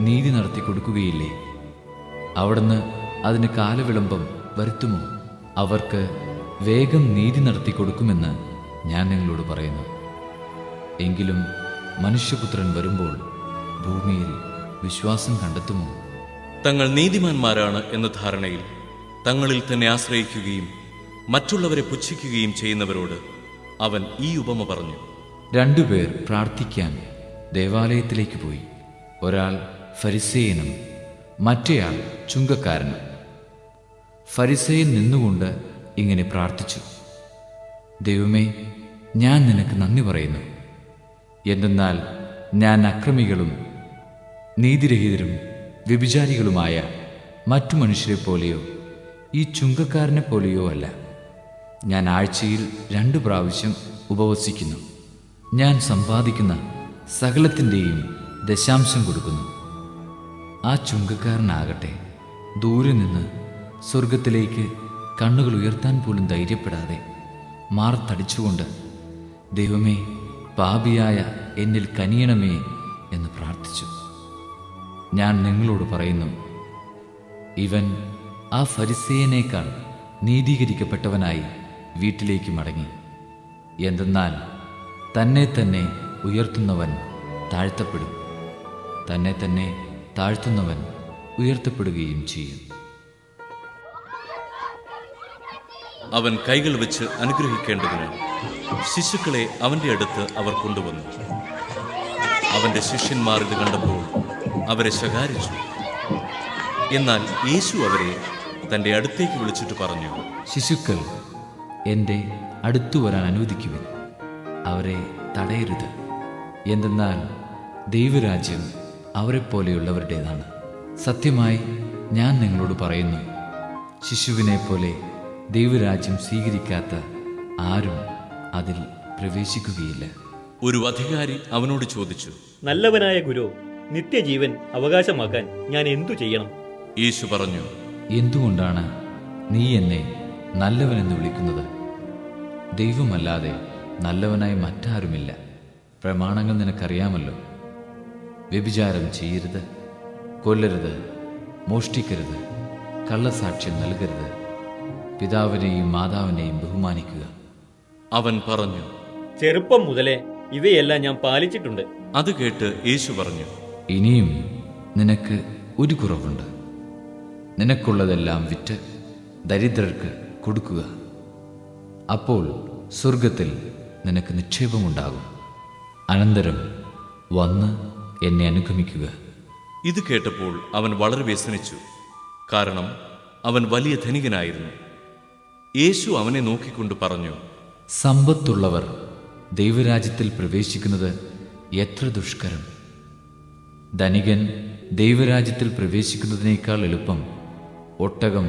നീതി നടത്തി കൊടുക്കുകയില്ലേ? അവിടുന്ന് അതിന് കാലവിളംബം വരുത്തുമോ? അവർക്ക് വേഗം നീതി നടത്തി കൊടുക്കുമെന്ന് ഞാൻ നിങ്ങളോട് പറയുന്നു. എങ്കിലും മനുഷ്യപുത്രൻ വരുമ്പോൾ ഭൂമിയിൽ വിശ്വാസം കണ്ടെത്തുമോ? തങ്ങൾ നീതിമാന്മാരാണ് എന്ന ധാരണയിൽ തങ്ങളിൽ തന്നെ ആശ്രയിക്കുകയും മറ്റുള്ളവരെ പുച്ഛിക്കുകയും ചെയ്യുന്നവരോട് അവൻ ഈ ഉപമ പറഞ്ഞു. 2 പേർ പ്രാർത്ഥിക്കാൻ ദേവാലയത്തിലേക്ക് പോയി. ഒരാൾ ഫരിസേയനും മറ്റേയാൾ ചുങ്കക്കാരനും. ഫരിസേയൻ നിന്നുകൊണ്ട് ഇങ്ങനെ പ്രാർത്ഥിച്ചു: ദൈവമേ, ഞാൻ നിനക്ക് നന്ദി പറയുന്നു. എന്തെന്നാൽ ഞാൻ അക്രമികളും നീതിരഹിതരും വ്യഭിചാരികളുമായ മറ്റു മനുഷ്യരെ പോലെയോ ഈ ചുങ്കക്കാരനെ പോലെയോ അല്ല. ഞാൻ ആഴ്ചയിൽ 2 പ്രാവശ്യം ഉപവസിക്കുന്നു. ഞാൻ സമ്പാദിക്കുന്ന സകലത്തിൻ്റെയും ദശാംശം കൊടുക്കുന്നു. ആ ചുങ്കക്കാരനാകട്ടെ ദൂരെ നിന്ന് സ്വർഗത്തിലേക്ക് കണ്ണുകൾ ഉയർത്താൻ പോലും ധൈര്യപ്പെടാതെ മാർത്തടിച്ചുകൊണ്ട്, ദൈവമേ, പാപിയായ എന്നിൽ കനിയണമേ എന്ന് പ്രാർത്ഥിച്ചു. ഞാൻ നിങ്ങളോട് പറയുന്നു, ഇവൻ ആ ഫരിസേയനേക്കാൾ നീതീകരിക്കപ്പെട്ടവനായി വീട്ടിലേക്ക് മടങ്ങി. എന്തെന്നാൽ തന്നെ തന്നെ ഉയർത്തുന്നവൻ താഴ്ത്തപ്പെടും, തന്നെ തന്നെ താഴ്ത്തുന്നവൻ ഉയർത്തപ്പെടുകയും ചെയ്യും. അവൻ കൈകൾ വെച്ച് അനുഗ്രഹിക്കേണ്ടതിന് ശിശുക്കളെ അവന്റെ അടുത്ത് അവർ കൊണ്ടുവന്നു. അവന്റെ ശിഷ്യന്മാർ ഇത് കണ്ടപ്പോൾ അവരെ ശകാരിച്ചു. എന്നാൽ യേശു അവരെ തന്റെ അടുത്തേക്ക് വിളിച്ചിട്ട് പറഞ്ഞു, ശിശുക്കൾ എൻ്റെ അടുത്തു വരാൻ അനുവദിക്കുവിൻ, അവരെ തടയരുത്. എന്തെന്നാൽ ദൈവരാജ്യം അവരെപ്പോലെയുള്ളവരുടേതാണ്. സത്യമായി ഞാൻ നിങ്ങളോട് പറയുന്നു, ശിശുവിനെ പോലെ ദൈവരാജ്യം സ്വീകരിക്കാത്ത ആരും അതിൽ പ്രവേശിക്കുകയില്ല. ഒരു അധികാരി അവനോട് ചോദിച്ചു, നല്ലവനായ ഗുരു, നിത്യജീവൻ അവകാശമാക്കാൻ ഞാൻ എന്തു ചെയ്യണം? യേശു പറഞ്ഞു, എന്തുകൊണ്ടാണ് നീ എന്നെ നല്ലവനെന്ന് വിളിക്കുന്നത്? ദൈവമല്ലാതെ നല്ലവനായി മറ്റാരുമില്ല. പ്രമാണങ്ങൾ നിനക്കറിയാമല്ലോ: വ്യഭിചാരം ചെയ്യരുത്, കൊല്ലരുത്, മോഷ്ടിക്കരുത്, കള്ളസാക്ഷ്യം നൽകരുത്, പിതാവിനെയും മാതാവിനെയും ബഹുമാനിക്കുക. അവൻ പറഞ്ഞു, ചെറുപ്പം മുതലേ ഇവയെല്ലാം ഞാൻ പാലിച്ചിട്ടുണ്ട്. അത് കേട്ട് യേശു പറഞ്ഞു, ഇനിയും നിനക്ക് ഒരു കുറവുണ്ട്. നിനക്കുള്ളതെല്ലാം വിറ്റ് ദരിദ്രർക്ക് കൊടുക്കുക. അപ്പോൾ സ്വർഗത്തിൽ നിനക്ക് നിക്ഷേപമുണ്ടാകും. അനന്തരം വന്ന് എന്നെ അനുഗമിക്കുക. ഇത് കേട്ടപ്പോൾ അവൻ വളരെ വ്യസനിച്ചു, കാരണം അവൻ വലിയ ധനികനായിരുന്നു. യേശു അവനെ നോക്കിക്കൊണ്ട് പറഞ്ഞു, സമ്പത്തുള്ളവർ ദൈവരാജ്യത്തിൽ പ്രവേശിക്കുന്നത് എത്ര ദുഷ്കരം! ധനികൻ ദൈവരാജ്യത്തിൽ പ്രവേശിക്കുന്നതിനേക്കാൾ എളുപ്പം ഒട്ടകം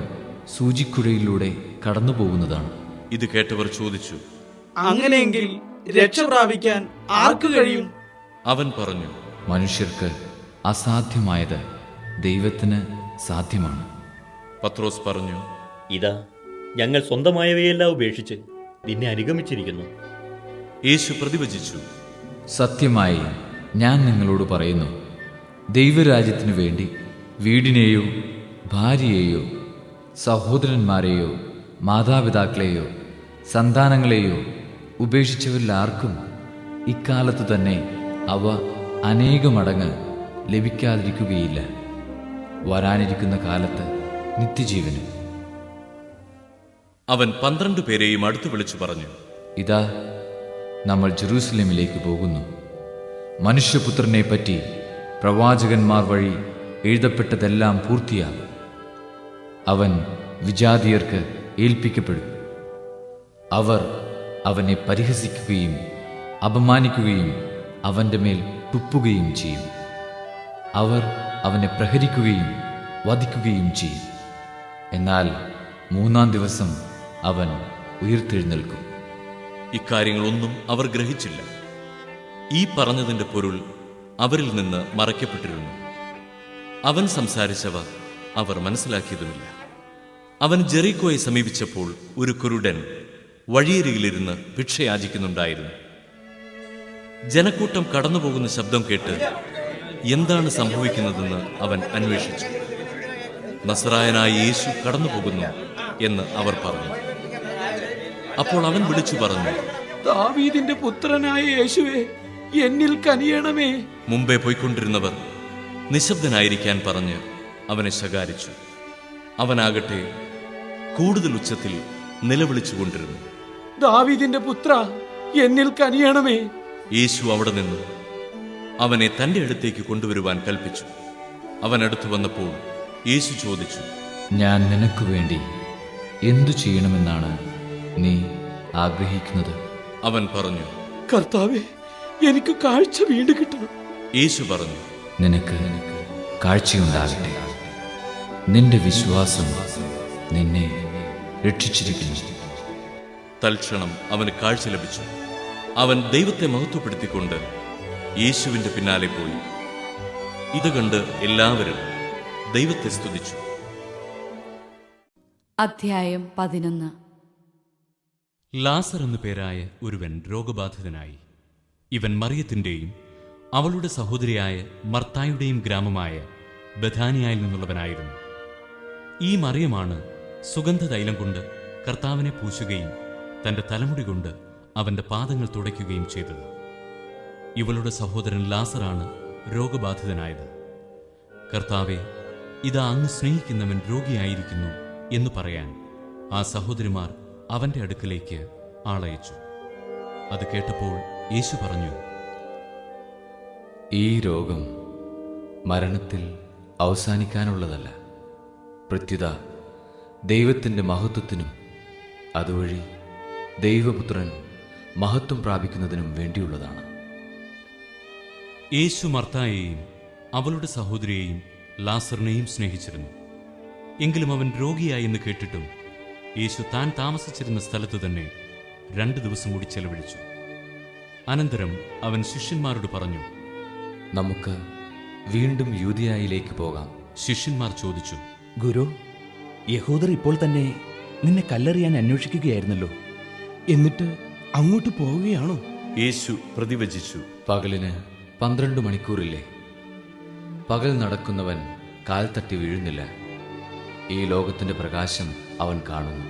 സൂചിക്കുഴയിലൂടെ കടന്നു പോകുന്നതാണ്. ഇത് കേട്ടവർ ചോദിച്ചു, അങ്ങനെയെങ്കിൽ രക്ഷ പ്രാപിക്കാൻ ആർക്ക് കഴിയും? അവൻ പറഞ്ഞു, മനുഷ്യർക്ക് അസാധ്യമായത് ദൈവത്തിന് സാധ്യമാണ്. പത്രോസ് പറഞ്ഞു, ഇതാ, ഞങ്ങൾ സ്വന്തമായവയെല്ലാം ഉപേക്ഷിച്ച് നിന്നെ അനുഗമിച്ചിരിക്കുന്നു. യേശു പ്രതിവചിച്ചു, സത്യമായി ഞാൻ നിങ്ങളോട് പറയുന്നു, ദൈവരാജ്യത്തിനു വേണ്ടി വീടിനെയോ ഭാര്യയെയോ സഹോദരന്മാരെയോ മാതാപിതാക്കളെയോ സന്താനങ്ങളെയോ ഉപേക്ഷിച്ചവരിൽ ആർക്കും ഇക്കാലത്ത് തന്നെ അവ അനേകമടങ്ങ് ലഭിക്കാതിരിക്കുകയില്ല. വരാനിരിക്കുന്ന കാലത്ത് നിത്യജീവനും. അവൻ 12 പേരെയും അടുത്ത് വിളിച്ചു പറഞ്ഞു, ഇതാ, നമ്മൾ ജെറൂസലേമിലേക്ക് പോകുന്നു. മനുഷ്യപുത്രനെ പറ്റി പ്രവാചകന്മാർ വഴി എഴുതപ്പെട്ടതെല്ലാം പൂർത്തിയാകും. അവൻ വിജാതിയർക്ക് ഏൽപ്പിക്കപ്പെടും. അവർ അവനെ പരിഹസിക്കുകയും അപമാനിക്കുകയും അവൻ്റെ മേൽ തുപ്പുകയും ചെയ്യും. അവർ അവനെ പ്രഹരിക്കുകയും വധിക്കുകയും ചെയ്യും. എന്നാൽ 3-ാം ദിവസം അവൻ ഉയിർത്തെഴുന്നേൽക്കും. ഇക്കാര്യങ്ങളൊന്നും അവർ ഗ്രഹിച്ചില്ല. ഈ പറഞ്ഞതിൻ്റെ പൊരുൾ അവരിൽ നിന്ന് മറയ്ക്കപ്പെട്ടിരുന്നു. അവൻ സംസാരിച്ചവ അവർ മനസ്സിലാക്കിയതുമില്ല. അവൻ ജെറിക്കോയെ സമീപിച്ചപ്പോൾ ഒരു കുരുടൻ വഴിയരികിലിരുന്ന് ഭിക്ഷ യാചിക്കുന്നുണ്ടായിരുന്നു. ജനക്കൂട്ടം കടന്നുപോകുന്ന ശബ്ദം കേട്ട് എന്താണ് സംഭവിക്കുന്നതെന്ന് അവൻ അന്വേഷിച്ചു. നസറായനായ യേശു കടന്നുപോകുന്നു എന്ന് അവർ പറഞ്ഞു. അപ്പോൾ അവൻ വിളിച്ചു പറഞ്ഞു, ദാവീദിന്റെ പുത്രനായ യേശുവേ, എന്നിൽ കനിയണമേ. മുമ്പേ പോയിക്കൊണ്ടിരുന്നവർ നിശബ്ദനായിരിക്കാൻ പറഞ്ഞ് അവനെ ശകാരിച്ചു. അവനാകട്ടെ കൂടുതൽ ഉച്ചത്തിൽ നിലവിളിച്ചുകൊണ്ടിരുന്നു, ദാവീദിന്റെ പുത്ര, എന്നിൽ കനിയണമേ. യേശു അവിടെ നിന്നു അവനെ തന്റെ അടുത്തേക്ക് കൊണ്ടുവരുവാൻ കൽപ്പിച്ചു. അവൻ അടുത്തു വന്നപ്പോൾ യേശു ചോദിച്ചു, ഞാൻ നിനക്ക് വേണ്ടി എന്തു ചെയ്യണമെന്നാണ് നീ ആഗ്രഹിക്കുന്നത്? അവൻ പറഞ്ഞു, കർത്താവേ, എനിക്ക് കാഴ്ച വീണ്ടും കിട്ടണം. യേശു പറഞ്ഞു, നിനക്ക് കാഴ്ചയുണ്ടാകട്ടെ. നിന്റെ വിശ്വാസം നിന്നെ രക്ഷിച്ചിരിക്കുന്നു. തൽക്ഷണം അവന് കാഴ്ച ലഭിച്ചു. അവൻ ദൈവത്തെ മഹത്വപ്പെടുത്തിക്കൊണ്ട് യേശുവിന്റെ പിന്നാലെ പോയി. ഇത് കണ്ട് എല്ലാവരും ദൈവത്തെ സ്തുതിച്ചു. അധ്യായം 11. ലാസർ എന്നു പേരായ ഒരുവൻ രോഗബാധിതനായി. ഇവൻ മറിയത്തിന്റെയും അവളുടെ സഹോദരിയായ മർത്തായുടെയും ഗ്രാമമായ ബഥാനിയായിൽ നിന്നുള്ളവനായിരുന്നു. ഈ മറിയമാണ് സുഗന്ധതൈലം കൊണ്ട് കർത്താവിനെ പൂശുകയും തന്റെ തലമുടി കൊണ്ട് അവന്റെ പാദങ്ങൾ തുടയ്ക്കുകയും ചെയ്തത്. ഇവളുടെ സഹോദരൻ ലാസറാണ് രോഗബാധിതനായത്. കർത്താവെ, ഇതാ അങ്ങ് സ്നേഹിക്കുന്നവൻ രോഗിയായിരിക്കുന്നു എന്ന് പറയാൻ ആ സഹോദരിമാർ അവന്റെ അടുക്കലേക്ക് ആളയച്ചു. അത് കേട്ടപ്പോൾ യേശു പറഞ്ഞു, ഈ രോഗം മരണത്തിൽ അവസാനിക്കാനുള്ളതല്ല, പ്രത്യുത ദൈവത്തിൻ്റെ മഹത്വത്തിനും അതുവഴി ദൈവപുത്രൻ മഹത്വം പ്രാപിക്കുന്നതിനും വേണ്ടിയുള്ളതാണ്. യേശു മർത്തായെയും അവളുടെ സഹോദരിയെയും ലാസറിനെയും സ്നേഹിച്ചിരുന്നു. എങ്കിലും അവൻ രോഗിയായി എന്ന് കേട്ടിട്ടും യേശു താൻ താമസിച്ചിരുന്ന സ്ഥലത്ത് തന്നെ 2 ദിവസം കൂടി ചെലവഴിച്ചു. അനന്തരം അവൻ ശിഷ്യന്മാരോട് പറഞ്ഞു, നമുക്ക് വീണ്ടും യൂദയായിലേക്ക് പോകാം. ശിഷ്യന്മാർ ചോദിച്ചു, ഗുരു, യഹൂദർ ഇപ്പോൾ തന്നെ നിന്നെ കല്ലെറിയാൻ അന്വേഷിക്കുകയായിരുന്നല്ലോ, എന്നിട്ട് അങ്ങോട്ട് പോവുകയാണോ? യേശു പ്രതിവചിച്ചു, പകലിന് 12 മണിക്കൂറില്ലേ? പകൽ നടക്കുന്നവൻ കാൽ തട്ടി വീഴുന്നില്ല. ഈ ലോകത്തിൻ്റെ പ്രകാശം അവൻ കാണുന്നു.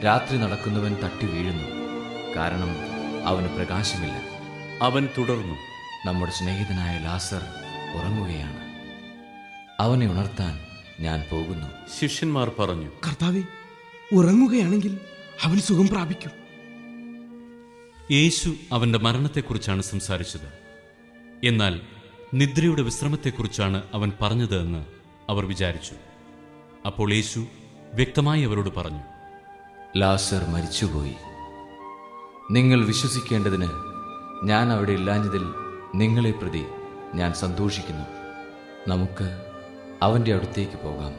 രാത്രി നടക്കുന്നവൻ തട്ടി വീഴുന്നു, കാരണം അവന് പ്രകാശമില്ല. അവൻ തുടർന്നു, നമ്മുടെ സ്നേഹിതനായ ലാസർ ഉറങ്ങുകയാണ്. അവനെ ഉണർത്താൻ ഞാൻ പോകുന്നു. ശിഷ്യന്മാർ പറഞ്ഞു, കർത്താവേ, ഉറങ്ങുകയാണെങ്കിൽ അവൻ സുഖം പ്രാപിക്കും. യേശു അവന്റെ മരണത്തെക്കുറിച്ചാണ് സംസാരിച്ചത്. എന്നാൽ നിദ്രയുടെ വിശ്രമത്തെക്കുറിച്ചാണ് അവൻ പറഞ്ഞത് എന്ന് അവർ വിചാരിച്ചു. അപ്പോൾ യേശു വ്യക്തമായി അവരോട് പറഞ്ഞു, ലാസർ മരിച്ചുപോയി. നിങ്ങൾ വിശ്വസിക്കേണ്ടതിന് ഞാൻ അവിടെ ഇല്ലാഞ്ഞതിൽ നിങ്ങളെ പ്രതി ഞാൻ സന്തോഷിക്കുന്നു. നമുക്ക് അവൻ്റെ അടുത്തേക്ക് പോകാം.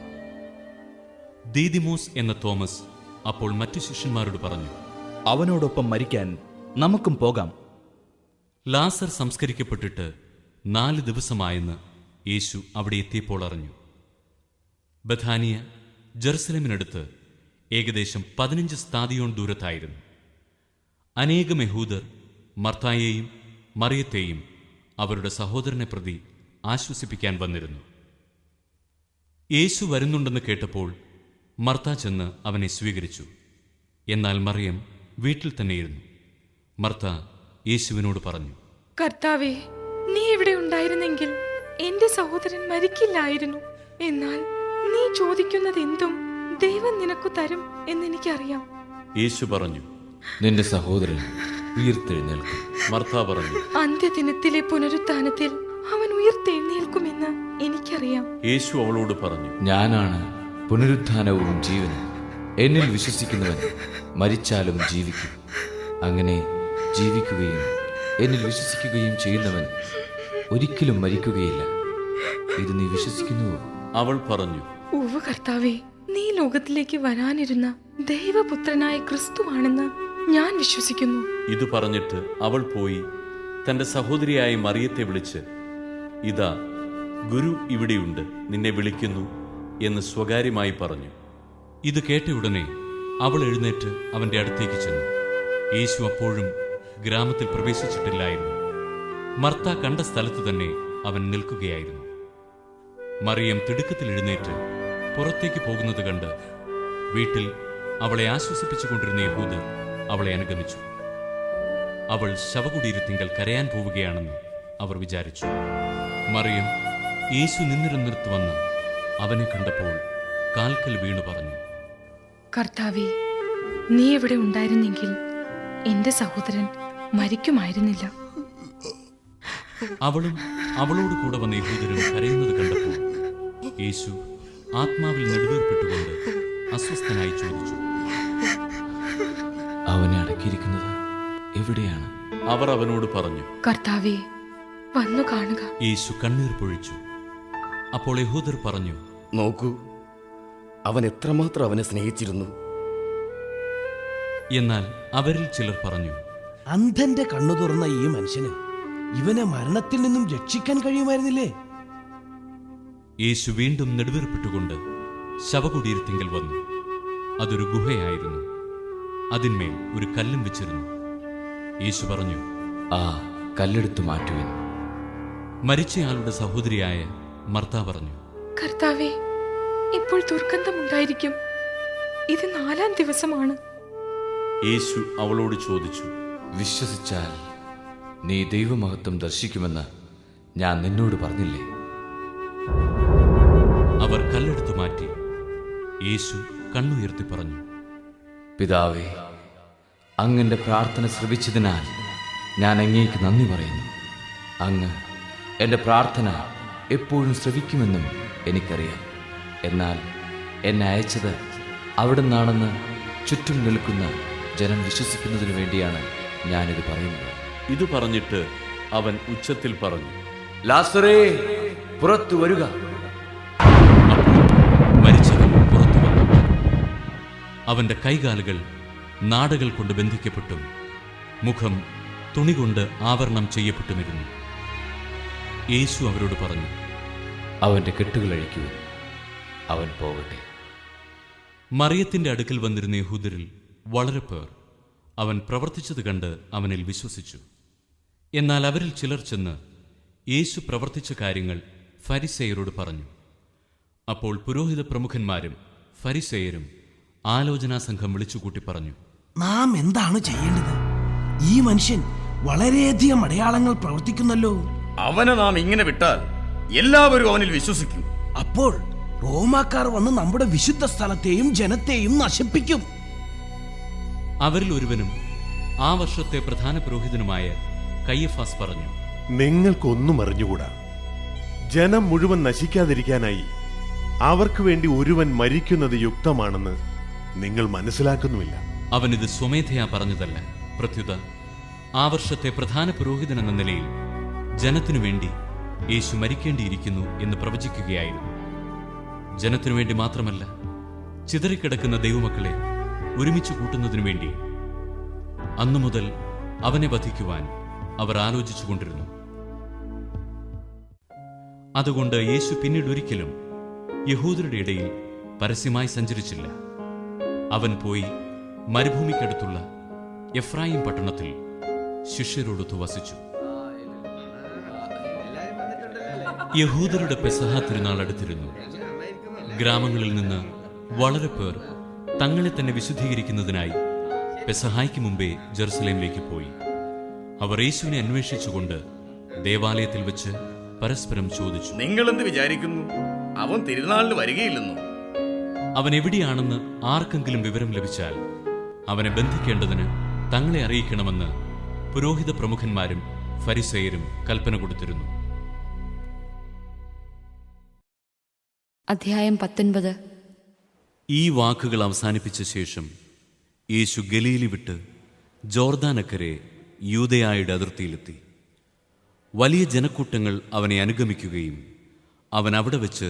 ദീദിമോസ് എന്ന തോമസ് അപ്പോൾ മറ്റു ശിഷ്യന്മാരോട് പറഞ്ഞു, അവനോടൊപ്പം മരിക്കാൻ നമുക്കും പോകാം. ലാസർ സംസ്കരിക്കപ്പെട്ടിട്ട് 4 ദിവസമായെന്ന് യേശു അവിടെ എത്തിയപ്പോൾ അറിഞ്ഞു. ബഥാനിയ ജെറുസലേമിനടുത്ത് ഏകദേശം 15 സ്താദിയോൺ ദൂരത്തായിരുന്നു. അനേകം യഹൂദർ മർത്തായെയും മറിയത്തെയും അവരുടെ സഹോദരനെ പ്രതി ആശ്വസിപ്പിക്കാൻ വന്നിരുന്നു. യേശു വരുന്നുണ്ടെന്ന് കേട്ടപ്പോൾ മർത്ത ചെന്ന് അവനെ സ്വീകരിച്ചു. എന്നാൽ മറിയം വീട്ടിൽ തന്നെയിരുന്നു. മർത്ത യേശുവിനോട് പറഞ്ഞു, കർത്താവേ, നീ ഇവിടെ ഉണ്ടായിരുന്നെങ്കിൽ എന്റെ സഹോദരൻ മരിക്കില്ലായിരുന്നു. എന്നാൽ നീ ചോദിക്കുന്നത് എന്തും ദൈവം നിനക്കു തരും എന്നെനിക്കറിയാം. യേശു പറഞ്ഞു, നിന്റെ സഹോദരൻ ഉയിർത്തെഴുന്നേൽക്കും. മർത്ത പറഞ്ഞു, അന്ത്യദിനത്തിലെ പുനരുത്ഥാനത്തിൽ അവൻ ഉയർത്തെഴുന്നേൽക്കുമെന്ന് എനിക്കറിയാം. യേശു അവളോട് പറഞ്ഞു, ഞാനാണ് പുനരുത്ഥാനവും ജീവനും. എന്നിൽ വിശ്വസിക്കുന്നവൻ മരിച്ചാലും ജീവിക്കും. അങ്ങനെ ജീവിക്കുകയും എന്നിൽ വിശ്വസിക്കുകയും ചെയ്യുന്നവൻ ഒരിക്കലും മരിക്കുകയില്ല. ഇത് നീ വിശ്വസിക്കുന്നുവോ? അവൾ പറഞ്ഞു, ഉവ്വ് കർത്താവേ, നീ ലോകത്തിലേക്ക് വരാനിരുന്ന ദൈവപുത്രനായ ക്രിസ്തുവാണെന്ന് ഞാൻ വിശ്വസിക്കുന്നു. ഇത് പറഞ്ഞിട്ട് അവൾ പോയി തന്റെ സഹോദരിയായ മറിയത്തെ വിളിച്ച്, ഇതാ ഗുരു ഇവിടെയുണ്ട്, നിന്നെ വിളിക്കുന്നു എന്ന് സ്വകാര്യമായി പറഞ്ഞു. ഇത് കേട്ട ഉടനെ അവൾ എഴുന്നേറ്റ് അവന്റെ അടുത്തേക്ക് ചെന്നു. യേശു അപ്പോഴും ഗ്രാമത്തിൽ പ്രവേശിച്ചിട്ടില്ലായിരുന്നു. മർത്ത കണ്ട സ്ഥലത്ത് തന്നെ അവൻ നിൽക്കുകയായിരുന്നു. മറിയം തിടുക്കത്തിൽ എഴുന്നേറ്റ് പുറത്തേക്ക് പോകുന്നത് കണ്ട് വീട്ടിൽ അവളെ ആശ്വസിപ്പിച്ചുകൊണ്ടിരുന്ന യഹൂദർ അവളെ അനുഗമിച്ചു. അവൾ ശവകുടീരത്തിങ്കൽ കരയാൻ പോവുകയാണെന്ന് അവർ വിചാരിച്ചു. മറിയം യേശു നിന്നിരുന്നിടത്ത് വന്ന് അവനെ കണ്ടപ്പോൾ കാൽക്കൽ വീണു പറഞ്ഞു, കർത്താവേ, നീ ഇവിടെ ഉണ്ടായിരുന്നെങ്കിൽ എന്റെ സഹോദരൻ മരിക്കുമായിരുന്നില്ല. അവളും അവളോട് കൂടെ വന്ന യഹൂദരും കരയുന്നത് കണ്ടപ്പോൾ യേശു ആത്മാവിൽ നെടുവേർപ്പെട്ടുകൊണ്ട് അസ്വസ്ഥനായി ചോദിച്ചു, അവനെ അടക്കിയിരിക്കുന്നത് എവിടെയാണ്? അവർ അവനോട് പറഞ്ഞു, കർത്താവേ, വന്നു കാണുക. യേശു കണ്ണീർ പൊഴിച്ചു. അപ്പോൾ യഹൂദർ പറഞ്ഞു, നോക്കൂ, അവൻ എത്രമാത്രം അവനെ സ്നേഹിച്ചിരുന്നു. എന്നാൽ അവരിൽ ചിലർ പറഞ്ഞു, അന്ധന്റെ കണ്ണു തുറന്ന ഈ മനുഷ്യന് ഇവനെ മരണത്തിൽ നിന്നും രക്ഷിക്കാൻ കഴിയുമായിരുന്നില്ലേ? യേശു വീണ്ടും നെടുവേർപ്പെട്ടുകൊണ്ട് ശവകുടീരത്തിങ്കൽ വന്നു. അതൊരു ഗുഹയായിരുന്നു. അതിന്മേൽ ഒരു കല്ലും വെച്ചിരുന്നു. യേശു പറഞ്ഞു, ആ കല്ലെടുത്തു മാറ്റുവിൻ. മരിച്ചയാളുടെ സഹോദരിയായ മർത്ത പറഞ്ഞു, കർത്താവേ, ഇപ്പോൾ ദുർഗന്ധമുണ്ടായിരിക്കും. ഇത് 4-ാം ദിവസമാണ്. യേശു അവളോട് ചോദിച്ചു, വിശ്വസിച്ചാൽ നീ ദൈവമഹത്വം ദർശിക്കുമെന്ന് ഞാൻ നിന്നോട് പറഞ്ഞില്ലേ? അവർ കല്ലെടുത്തു മാറ്റി. യേശു കണ്ണുയർത്തി പറഞ്ഞു, പിതാവേ, അങ്ങന്റെ പ്രാർത്ഥന ശ്രവിച്ചതിനാൽ ഞാൻ അങ്ങേക്ക് നന്ദി പറയുന്നു. അങ്ങ് എൻ്റെ പ്രാർത്ഥന എപ്പോഴും ശ്രവിക്കുമെന്നും എനിക്കറിയാം. എന്നാൽ എന്നെ അയച്ചത് അവിടുന്നാണെന്ന് ചുറ്റും നിൽക്കുന്ന ജനം വിശ്വസിക്കുന്നതിനു വേണ്ടിയാണ് ഞാനിത് പറയുന്നത്. ഇത് പറഞ്ഞിട്ട് അവൻ ഉച്ചത്തിൽ പറഞ്ഞു, ലാസറേ, പുറത്തു വരിക. മരിച്ചവൻ പുറത്തു വന്നു. അവന്റെ കൈകാലുകൾ നാടകൾ കൊണ്ട് ബന്ധിക്കപ്പെട്ടും മുഖം തുണി കൊണ്ട് ആവരണം ചെയ്യപ്പെട്ടുമിരുന്നു. യേശു അവരോട് പറഞ്ഞു, അവന്റെ കെട്ടുകൾ അഴിക്കൂ, അവൻ പോകട്ടെ. മറിയത്തിന്റെ അടുക്കൽ വന്നിരുന്ന യഹൂദരിൽ വളരെ പേർ അവൻ പ്രവർത്തിച്ചത് കണ്ട് അവനിൽ വിശ്വസിച്ചു. എന്നാൽ അവരിൽ ചിലർ ചെന്ന് യേശു പ്രവർത്തിച്ച കാര്യങ്ങൾ ഫരിസേയരോട് പറഞ്ഞു. അപ്പോൾ പുരോഹിത പ്രമുഖന്മാരും ഫരിസേയരും ആലോചനാ സംഘം വിളിച്ചുകൂട്ടി പറഞ്ഞു, നാം എന്താണ് ചെയ്യേണ്ടത്? ഈ മനുഷ്യൻ വളരെയധികം അടയാളങ്ങൾ പ്രവർത്തിക്കുന്നല്ലോ. അവനെ നാം ഇങ്ങനെ വിട്ടാൽ എല്ലാവരും അവനിൽ വിശ്വസിക്കും. അപ്പോൾ റോമാക്കാർ വന്ന് നമ്മുടെ വിശുദ്ധ സ്ഥലത്തെയും ജനത്തെയും നശിപ്പിക്കും. അവരിൽ ഒരുവനും ആ വർഷത്തെ പ്രധാന പുരോഹിതനുമായ കയ്യഫാസ് പറഞ്ഞു, നിങ്ങൾക്കൊന്നും അറിഞ്ഞുകൂടാ. ജനം മുഴുവൻ നശിക്കാതിരിക്കാനായി അവർക്ക് വേണ്ടി ഒരുവൻ മരിക്കുന്നത് യുക്തമാണെന്ന് നിങ്ങൾ മനസ്സിലാക്കുന്നുമില്ല. അവനിത് സ്വമേധയാ പറഞ്ഞതല്ല. പ്രത്യുത ആ വർഷത്തെ പ്രധാന പുരോഹിതൻ എന്ന നിലയിൽ ജനത്തിനു വേണ്ടി യേശു മരിക്കേണ്ടിയിരിക്കുന്നു എന്ന് പ്രവചിക്കുകയായിരുന്നു. ജനത്തിനു വേണ്ടി മാത്രമല്ല, ചിതറിക്കിടക്കുന്ന ദൈവമക്കളെ ഒരുമിച്ച് കൂട്ടുന്നതിനു വേണ്ടി. അന്നു മുതൽ അവനെ വധിക്കുവാൻ അവർ ആലോചിച്ചുകൊണ്ടിരുന്നു. അതുകൊണ്ട് യേശു പിന്നീട് ഒരിക്കലും യഹൂദരുടെ ഇടയിൽ പരസ്യമായി സഞ്ചരിച്ചില്ല. അവൻ പോയി മരുഭൂമിക്കടുത്തുള്ള എഫ്രായിം പട്ടണത്തിൽ ശിഷ്യരോടൊത്തു വസിച്ചു. യഹൂദരുടെ പെസഹ തിരുനാൾ അടുത്തിരുന്നു. ഗ്രാമങ്ങളിൽ നിന്ന് വളരെ പേർ തങ്ങളെ തന്നെ വിശുദ്ധീകരിക്കുന്നതിനായി പെസഹായ്ക്ക് മുമ്പേ ജെറുസലേമിലേക്ക് പോയി. അവർ യേശുവിനെ അന്വേഷിച്ചുകൊണ്ട് ദേവാലയത്തിൽ വെച്ച് പരസ്പരം ചോദിച്ചു, നിങ്ങളെന്ത് വിചാരിക്കുന്നു? അവൻ തിരുനാളിന് വരികയില്ലെന്നു. അവൻ എവിടെയാണെന്ന് ആർക്കെങ്കിലും വിവരം ലഭിച്ചാൽ അവനെ ബന്ധിക്കേണ്ടതിന് തങ്ങളെ അറിയിക്കണമെന്ന് പുരോഹിത പ്രമുഖന്മാരും ഫരിസേയരും കൽപ്പന കൊടുത്തിരുന്നു. അധ്യായം 19. ഈ വാക്കുകൾ അവസാനിപ്പിച്ച ശേഷം യേശു ഗലീലി വിട്ട് ജോർദാനക്കരെ യൂദയായുടെ അതിർത്തിയിലെത്തി. വലിയ ജനക്കൂട്ടങ്ങൾ അവനെ അനുഗമിക്കുകയും അവൻ അവിടെ വെച്ച്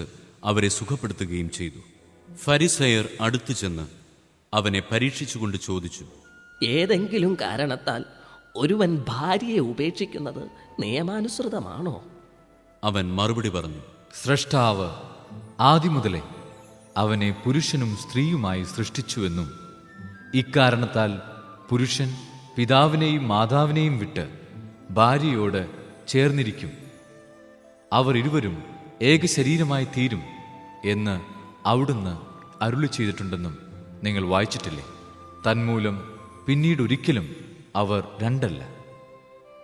അവരെ സുഖപ്പെടുത്തുകയും ചെയ്തു. ഫരിസയർ അടുത്തു ചെന്ന് അവനെ പരീക്ഷിച്ചുകൊണ്ട് ചോദിച്ചു, ഏതെങ്കിലും കാരണത്താൽ ഒരുവൻ ഭാര്യയെ ഉപേക്ഷിക്കുന്നത് നിയമാനുസൃതമാണോ? അവൻ മറുപടി പറഞ്ഞു, സ്രഷ്ടാവ് ആദിമുതലേ അവനെ പുരുഷനും സ്ത്രീയുമായി സൃഷ്ടിച്ചുവെന്നും ഇക്കാരണത്താൽ പുരുഷൻ പിതാവിനെയും മാതാവിനെയും വിട്ട് ഭാര്യയോട് ചേർന്നിരിക്കും, അവർ ഇരുവരും ഏകശരീരമായി തീരും എന്ന് അവിടുന്ന് അരുളി ചെയ്തിട്ടുണ്ടെന്നും നിങ്ങൾ വായിച്ചിട്ടില്ലേ? തന്മൂലം പിന്നീട് ഒരിക്കലും അവർ രണ്ടല്ല,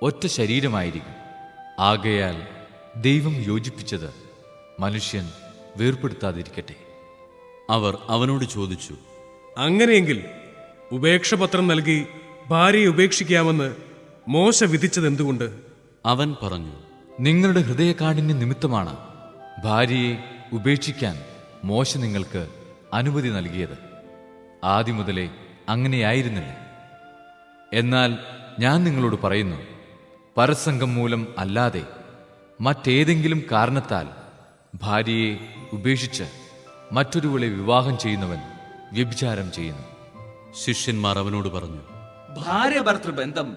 ഒറ്റ ശരീരമായിരിക്കും. ആകയാൽ ദൈവം യോജിപ്പിച്ചത് മനുഷ്യൻ വേർപെടുത്താതിരിക്കട്ടെ. അവർ അവനോട് ചോദിച്ചു, അങ്ങനെയെങ്കിൽ ഉപേക്ഷപത്രം നൽകി ഭാര്യയെ ഉപേക്ഷിക്കാമെന്ന് മോശ വിധിച്ചതെന്തുകൊണ്ട്? അവൻ പറഞ്ഞു, നിങ്ങളുടെ ഹൃദയകാഠിന്യ നിമിത്തമാണ് ഭാര്യയെ ഉപേക്ഷിക്കാൻ മോശ നിങ്ങൾക്ക് അനുമതി നൽകിയത്. ആദിമുതലേ അങ്ങനെയായിരുന്നില്ല. എന്നാൽ ഞാൻ നിങ്ങളോട് പറയുന്നു, പരസംഗം മൂലം അല്ലാതെ മറ്റേതെങ്കിലും കാരണത്താൽ ഭാര്യയെ ഉപേക്ഷിച്ച് മറ്റൊരുവളെ വിവാഹം ചെയ്യുന്നവൻ വ്യഭിചാരം ചെയ്യുന്നു. ശിഷ്യന്മാർ അവനോട് പറഞ്ഞു, ഭാര്യ ഭർത്തൃബന്ധം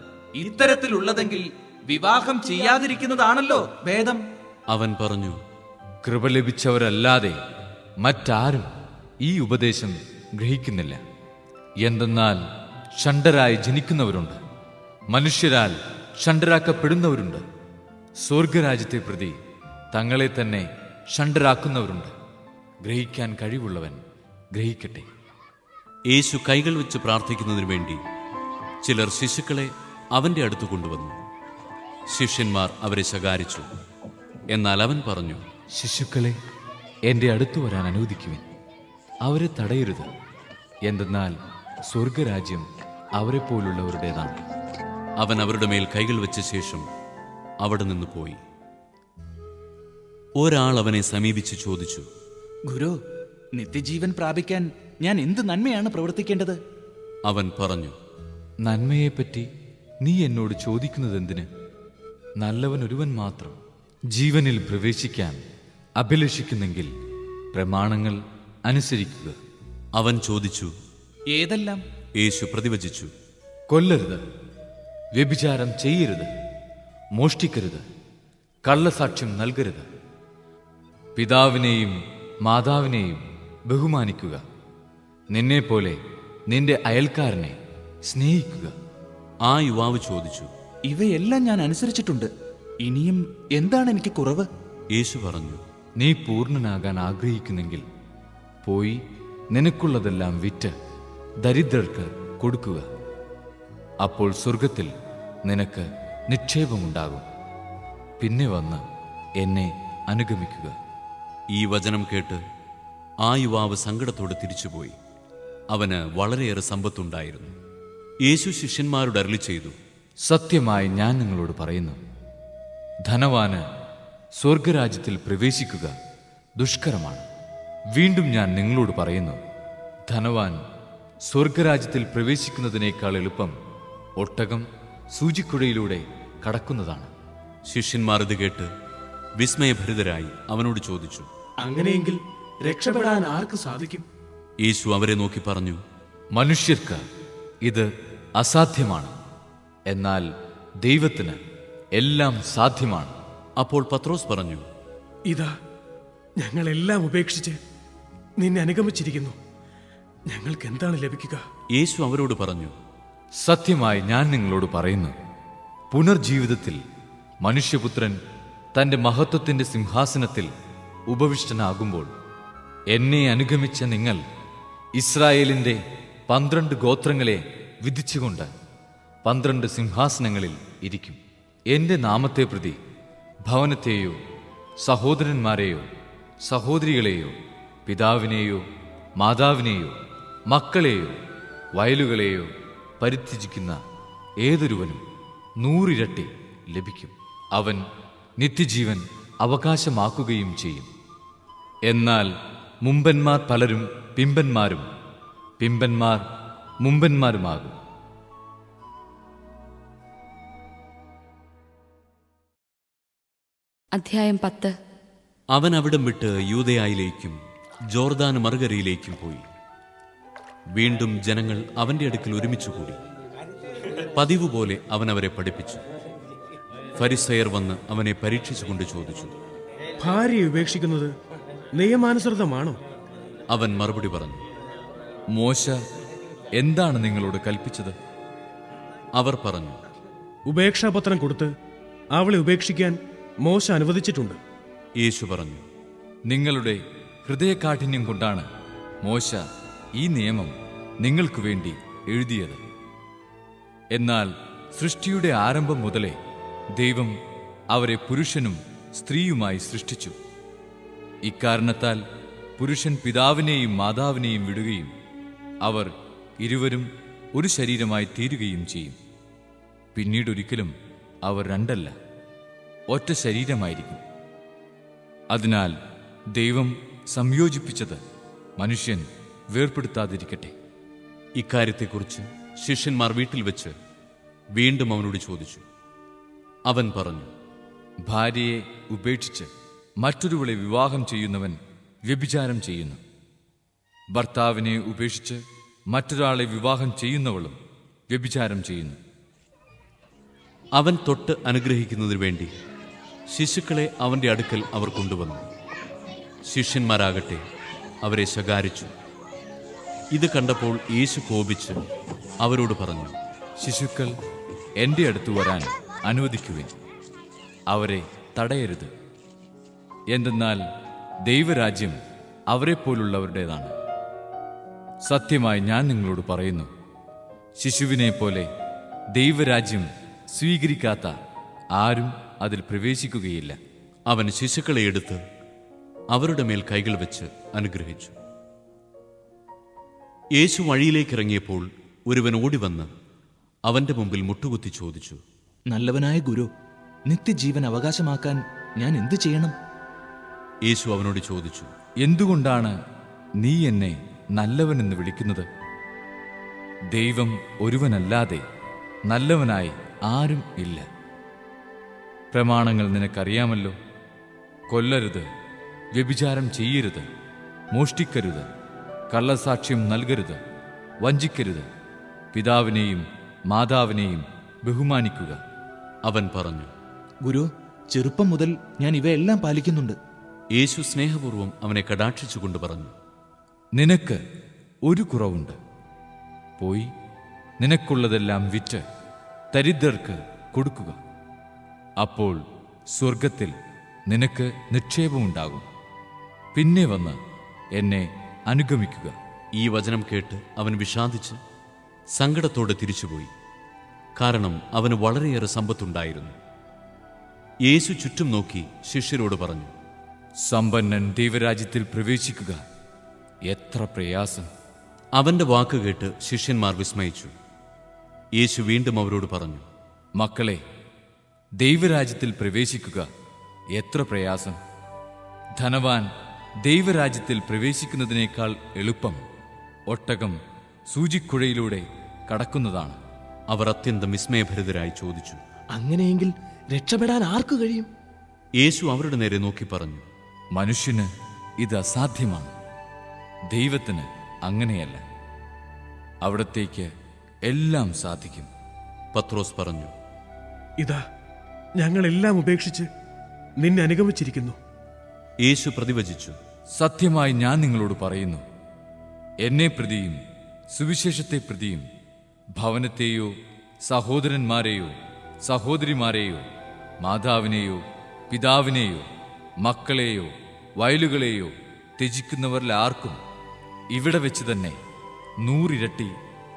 ഇത്തരത്തിലുള്ളതെങ്കിൽ വിവാഹം ചെയ്യാതിരിക്കുന്നതാണല്ലോ ഭേദം. അവൻ പറഞ്ഞു, കൃപ ലഭിച്ചവരല്ലാതെ മറ്റാരും ഈ ഉപദേശം ഗ്രഹിക്കുന്നില്ല. എന്തെന്നാൽ ഷണ്ഡരായി ജനിക്കുന്നവരുണ്ട്, മനുഷ്യരാൽ ഷണ്ഡരാക്കപ്പെടുന്നവരുണ്ട്, സ്വർഗരാജ്യത്തെ പ്രതി തങ്ങളെ തന്നെ ഷണ്ഡരാക്കുന്നവരുണ്ട്. ഗ്രഹിക്കാൻ കഴിവുള്ളവൻ ഗ്രഹിക്കട്ടെ. യേശു കൈകൾ വെച്ച് പ്രാർത്ഥിക്കുന്നതിനു വേണ്ടി ചിലർ ശിശുക്കളെ അവന്റെ അടുത്ത് കൊണ്ടുവന്നു. ശിഷ്യന്മാർ അവരെ ശകാരിച്ചു. എന്നാൽ അവൻ പറഞ്ഞു, ശിശുക്കളെ എൻ്റെ അടുത്ത് വരാൻ അനുവദിക്കുവിൻ, അവരെ തടയരുത്. എന്തെന്നാൽ സ്വർഗരാജ്യം അവരെ പോലുള്ളവരുടേതാണ്. അവൻ അവരുടെ മേൽ കൈകൾ വെച്ച ശേഷം അവിടെ നിന്ന് പോയി. ഒരാൾ അവനെ സമീപിച്ച് ചോദിച്ചു, ഗുരു, നിത്യജീവൻ പ്രാപിക്കാൻ ഞാൻ എന്ത് നന്മയാണ് പ്രവർത്തിക്കേണ്ടത്? അവൻ പറഞ്ഞു, നന്മയെപ്പറ്റി നീ എന്നോട് ചോദിക്കുന്നതെന്തിന്? നല്ലവൻ ഒരുവൻ മാത്രം. ജീവനിൽ പ്രവേശിക്കാൻ അഭിലഷിക്കുന്നെങ്കിൽ പ്രമാണങ്ങൾ അനുസരിക്കുക. അവൻ ചോദിച്ചു, ഏതെല്ലാം? യേശു പ്രതിവചിച്ചു, കൊല്ലരുത്, വ്യഭിചാരം ചെയ്യരുത്, മോഷ്ടിക്കരുത്, കള്ളസാക്ഷ്യം നൽകരുത്, പിതാവിനെയും മാതാവിനെയും ബഹുമാനിക്കുക, നിന്നെപ്പോലെ നിന്റെ അയൽക്കാരനെ സ്നേഹിക്കുക. ആ യുവാവ് ചോദിച്ചു, ഇവയെല്ലാം ഞാൻ അനുസരിച്ചിട്ടുണ്ട്, ഇനിയും എന്താണ് എനിക്ക് കുറവ്? യേശു പറഞ്ഞു, നീ പൂർണ്ണനാകാൻ ആഗ്രഹിക്കുന്നെങ്കിൽ പോയി നിനക്കുള്ളതെല്ലാം വിറ്റ് ദരിദ്രർക്ക് കൊടുക്കുക. അപ്പോൾ സ്വർഗത്തിൽ നിനക്ക് നിക്ഷേപമുണ്ടാകും. പിന്നെ വന്ന് എന്നെ അനുഗമിക്കുക. ഈ വചനം കേട്ട് ആ യുവാവ് സങ്കടത്തോടെ തിരിച്ചുപോയി. അവന് വളരെയേറെ സമ്പത്തുണ്ടായിരുന്നു. യേശു ശിഷ്യന്മാരോട് അരുളി ചെയ്തു, സത്യമായി ഞാൻ നിങ്ങളോട് പറയുന്നു, ധനവാന് സ്വർഗരാജ്യത്തിൽ പ്രവേശിക്കുക ദുഷ്കരമാണ്. വീണ്ടും ഞാൻ നിങ്ങളോട് പറയുന്നു, ധനവാൻ സ്വർഗരാജ്യത്തിൽ പ്രവേശിക്കുന്നതിനേക്കാൾ എളുപ്പം ഒട്ടകം സൂചിക്കുഴയിലൂടെ കടക്കുന്നതാണ്. ശിഷ്യന്മാർ ഇത് കേട്ട് വിസ്മയഭരിതരായി അവനോട് ചോദിച്ചു, അങ്ങനെയെങ്കിൽ രക്ഷപ്പെടാൻ ആർക്ക് സാധിക്കും? യേശു അവരെ നോക്കി പറഞ്ഞു, മനുഷ്യർക്ക് ഇത് അസാധ്യമാണ്, എന്നാൽ ദൈവത്തിന് എല്ലാം സാധ്യമാണ്. അപ്പോൾ പത്രോസ് പറഞ്ഞു, ഇതാ ഞങ്ങളെല്ലാം ഉപേക്ഷിച്ച് നിന്നെ അനുഗമിച്ചിരിക്കുന്നു, ഞങ്ങൾക്ക് എന്താണ് ലഭിക്കുക? യേശു അവരോട് പറഞ്ഞു, സത്യമായി ഞാൻ നിങ്ങളോട് പറയുന്നു, പുനർജീവിതത്തിൽ മനുഷ്യപുത്രൻ തന്റെ മഹത്വത്തിന്റെ സിംഹാസനത്തിൽ ഉപവിഷ്ടനാകുമ്പോൾ എന്നെ അനുഗമിച്ച നിങ്ങൾ ഇസ്രായേലിന്റെ 12 ഗോത്രങ്ങളെ വിധിച്ചുകൊണ്ട് 12 സിംഹാസനങ്ങളിൽ ഇരിക്കും. എന്റെ നാമത്തെ പ്രതി ഭവനത്തെയോ സഹോദരന്മാരെയോ സഹോദരികളെയോ പിതാവിനെയോ മാതാവിനെയോ മക്കളെയോ വയലുകളെയോ പരിത്യജിക്കുന്ന ഏതൊരുവനും 100 ഇരട്ടി ലഭിക്കും. അവൻ നിത്യജീവൻ അവകാശമാക്കുകയും ചെയ്യും. എന്നാൽ മുമ്പന്മാർ പലരും പിമ്പന്മാരും, പിമ്പന്മാർ മുമ്പന്മാരുമാകും. അധ്യായം 10. അവൻ അവിടം വിട്ട് യൂദയായിലേക്കും ജോർദാൻ മറുകരയിലേക്കും പോയി. വീണ്ടും ജനങ്ങൾ അവന്റെ അടുക്കൽ ഒരുമിച്ചുകൂടി. പതിവ് പോലെ അവൻ അവരെ പഠിപ്പിച്ചു. ഫരിസയർ വന്ന് അവനെ പരീക്ഷിച്ചുകൊണ്ട് ചോദിച്ചു, ഭാര്യയെ ഉപേക്ഷിക്കുന്നത് നിയമാനുസൃതമാണോ? അവൻ മറുപടി പറഞ്ഞു, മോശ എന്താണ് നിങ്ങളോട് കൽപ്പിച്ചത്? അവർ പറഞ്ഞു, ഉപേക്ഷാപത്രം കൊടുത്ത് അവളെ ഉപേക്ഷിക്കാൻ മോശ അനുവദിച്ചിട്ടുണ്ട്. യേശു പറഞ്ഞു, നിങ്ങളുടെ ഹൃദയകാഠിന്യം കൊണ്ടാണ് മോശ ഈ നിയമം നിങ്ങൾക്കു വേണ്ടി എഴുതിയത്. എന്നാൽ സൃഷ്ടിയുടെ ആരംഭം മുതലേ ദൈവം അവരെ പുരുഷനും സ്ത്രീയുമായി സൃഷ്ടിച്ചു. ഇക്കാരണത്താൽ പുരുഷൻ പിതാവിനെയും മാതാവിനെയും വിടുകയും അവർ ഇരുവരും ഒരു ശരീരമായി തീരുകയും ചെയ്യും. പിന്നീടൊരിക്കലും അവർ രണ്ടല്ല, ഒറ്റ ശരീരമായിരിക്കും. അതിനാൽ ദൈവം സംയോജിപ്പിച്ചത് മനുഷ്യൻ വേർപെടുത്താതിരിക്കട്ടെ. ഇക്കാര്യത്തെക്കുറിച്ച് ശിഷ്യന്മാർ വീട്ടിൽ വെച്ച് വീണ്ടും അവനോട് ചോദിച്ചു. അവൻ പറഞ്ഞു, ഭാര്യയെ ഉപേക്ഷിച്ച് മറ്റൊരുവളെ വിവാഹം ചെയ്യുന്നവൻ വ്യഭിചാരം ചെയ്യുന്നു. ഭർത്താവിനെ ഉപേക്ഷിച്ച് മറ്റൊരാളെ വിവാഹം ചെയ്യുന്നവളും വ്യഭിചാരം ചെയ്യുന്നു. അവൻ തൊട്ട് അനുഗ്രഹിക്കുന്നതിനു വേണ്ടി ശിശുക്കളെ അവന്റെ അടുക്കൽ അവർ കൊണ്ടുവന്നു. ശിഷ്യന്മാരാകട്ടെ അവരെ ശകാരിച്ചു. ഇത് കണ്ടപ്പോൾ യേശു കോപിച്ച് അവരോട് പറഞ്ഞു, ശിശുക്കൾ എൻ്റെ അടുത്ത് വരാൻ അനുവദിക്കുവിൻ, അവരെ തടയരുത്. എന്തെന്നാൽ ദൈവരാജ്യം അവരെപ്പോലുള്ളവരുടേതാണ്. സത്യമായി ഞാൻ നിങ്ങളോട് പറയുന്നു, ശിശുവിനെ പോലെ ദൈവരാജ്യം സ്വീകരിക്കാത്ത ആരും അതിൽ പ്രവേശിക്കുകയില്ല. അവൻ ശിശുക്കളെ എടുത്ത് അവരുടെ മേൽ കൈകൾ വെച്ച് അനുഗ്രഹിച്ചു. യേശു വഴിയിലേക്കിറങ്ങിയപ്പോൾ ഒരുവൻ ഓടിവന്ന് അവന്റെ മുമ്പിൽ മുട്ടുകുത്തി ചോദിച്ചു, നല്ലവനായ ഗുരു, നിത്യജീവൻ അവകാശമാക്കാൻ ഞാൻ എന്തു ചെയ്യണം? യേശു അവനോട് ചോദിച്ചു, എന്തുകൊണ്ടാണ് നീ എന്നെ നല്ലവനെന്ന് വിളിക്കുന്നത്? ദൈവം ഒരുവനല്ലാതെ നല്ലവനായി ആരും ഇല്ല. പ്രമാണങ്ങൾ നിനക്കറിയാമല്ലോ. കൊല്ലരുത്, വ്യഭിചാരം ചെയ്യരുത്, മോഷ്ടിക്കരുത്, കള്ളസാക്ഷ്യം നൽകരുത്, വഞ്ചിക്കരുത്, പിതാവിനെയും മാതാവിനെയും ബഹുമാനിക്കുക. അവൻ പറഞ്ഞു, ഗുരു, ചെറുപ്പം മുതൽ ഞാൻ ഇവയെല്ലാം പാലിക്കുന്നുണ്ട്. യേശു സ്നേഹപൂർവ്വം അവനെ കടാക്ഷിച്ചുകൊണ്ട് പറഞ്ഞു, നിനക്ക് ഒരു കുറവുണ്ട്. പോയി നിനക്കുള്ളതെല്ലാം വിറ്റ് ദരിദ്രർക്ക് കൊടുക്കുക. അപ്പോൾ സ്വർഗത്തിൽ നിനക്ക് നിക്ഷേപമുണ്ടാകും. പിന്നെ വന്ന് എന്നെ അനുഗമിക്കുക. ഈ വചനം കേട്ട് അവൻ വിഷാദിച്ച് സങ്കടത്തോടെ തിരിച്ചുപോയി. കാരണം അവന് വളരെയേറെ സമ്പത്തുണ്ടായിരുന്നു. യേശു ചുറ്റും നോക്കി ശിഷ്യരോട് പറഞ്ഞു, സമ്പന്നൻ ദൈവരാജ്യത്തിൽ പ്രവേശിക്കുക എത്ര പ്രയാസം. അവന്റെ വാക്ക് കേട്ട് ശിഷ്യന്മാർ വിസ്മയിച്ചു. യേശു വീണ്ടും അവരോട് പറഞ്ഞു, മക്കളെ, ദൈവരാജ്യത്തിൽ പ്രവേശിക്കുക എത്ര പ്രയാസം. ധനവാൻ ദൈവരാജ്യത്തിൽ പ്രവേശിക്കുന്നതിനേക്കാൾ എളുപ്പം ഒട്ടകം സൂചിക്കുഴയിലൂടെ കടക്കുന്നതാണ്. അവർ അത്യന്തം വിസ്മയഭരിതരായി ചോദിച്ചു, അങ്ങനെയെങ്കിൽ രക്ഷപ്പെടാൻ ആർക്ക് കഴിയും? യേശു അവരുടെ നേരെ നോക്കി പറഞ്ഞു, മനുഷ്യന് ഇത് അസാധ്യമാണ്, ദൈവത്തിന് അങ്ങനെയല്ല. അവിടത്തേക്ക് എല്ലാം സാധിക്കും. പത്രോസ് പറഞ്ഞു, ഇതാ ഞങ്ങളെല്ലാം ഉപേക്ഷിച്ച് നിന്നെ അനുഗമിച്ചിരിക്കുന്നു. യേശു പ്രതിവചിച്ചു, സത്യമായി ഞാൻ നിങ്ങളോട് പറയുന്നു, എന്നെ പ്രതിയും സുവിശേഷത്തെ പ്രതിയും ഭവനത്തെയോ സഹോദരന്മാരെയോ സഹോദരിമാരെയോ മാതാവിനെയോ പിതാവിനെയോ മക്കളെയോ വയലുകളെയോ ത്യജിക്കുന്നവരിൽ ആർക്കും ഇവിടെ വെച്ച് തന്നെ 100 ഇരട്ടി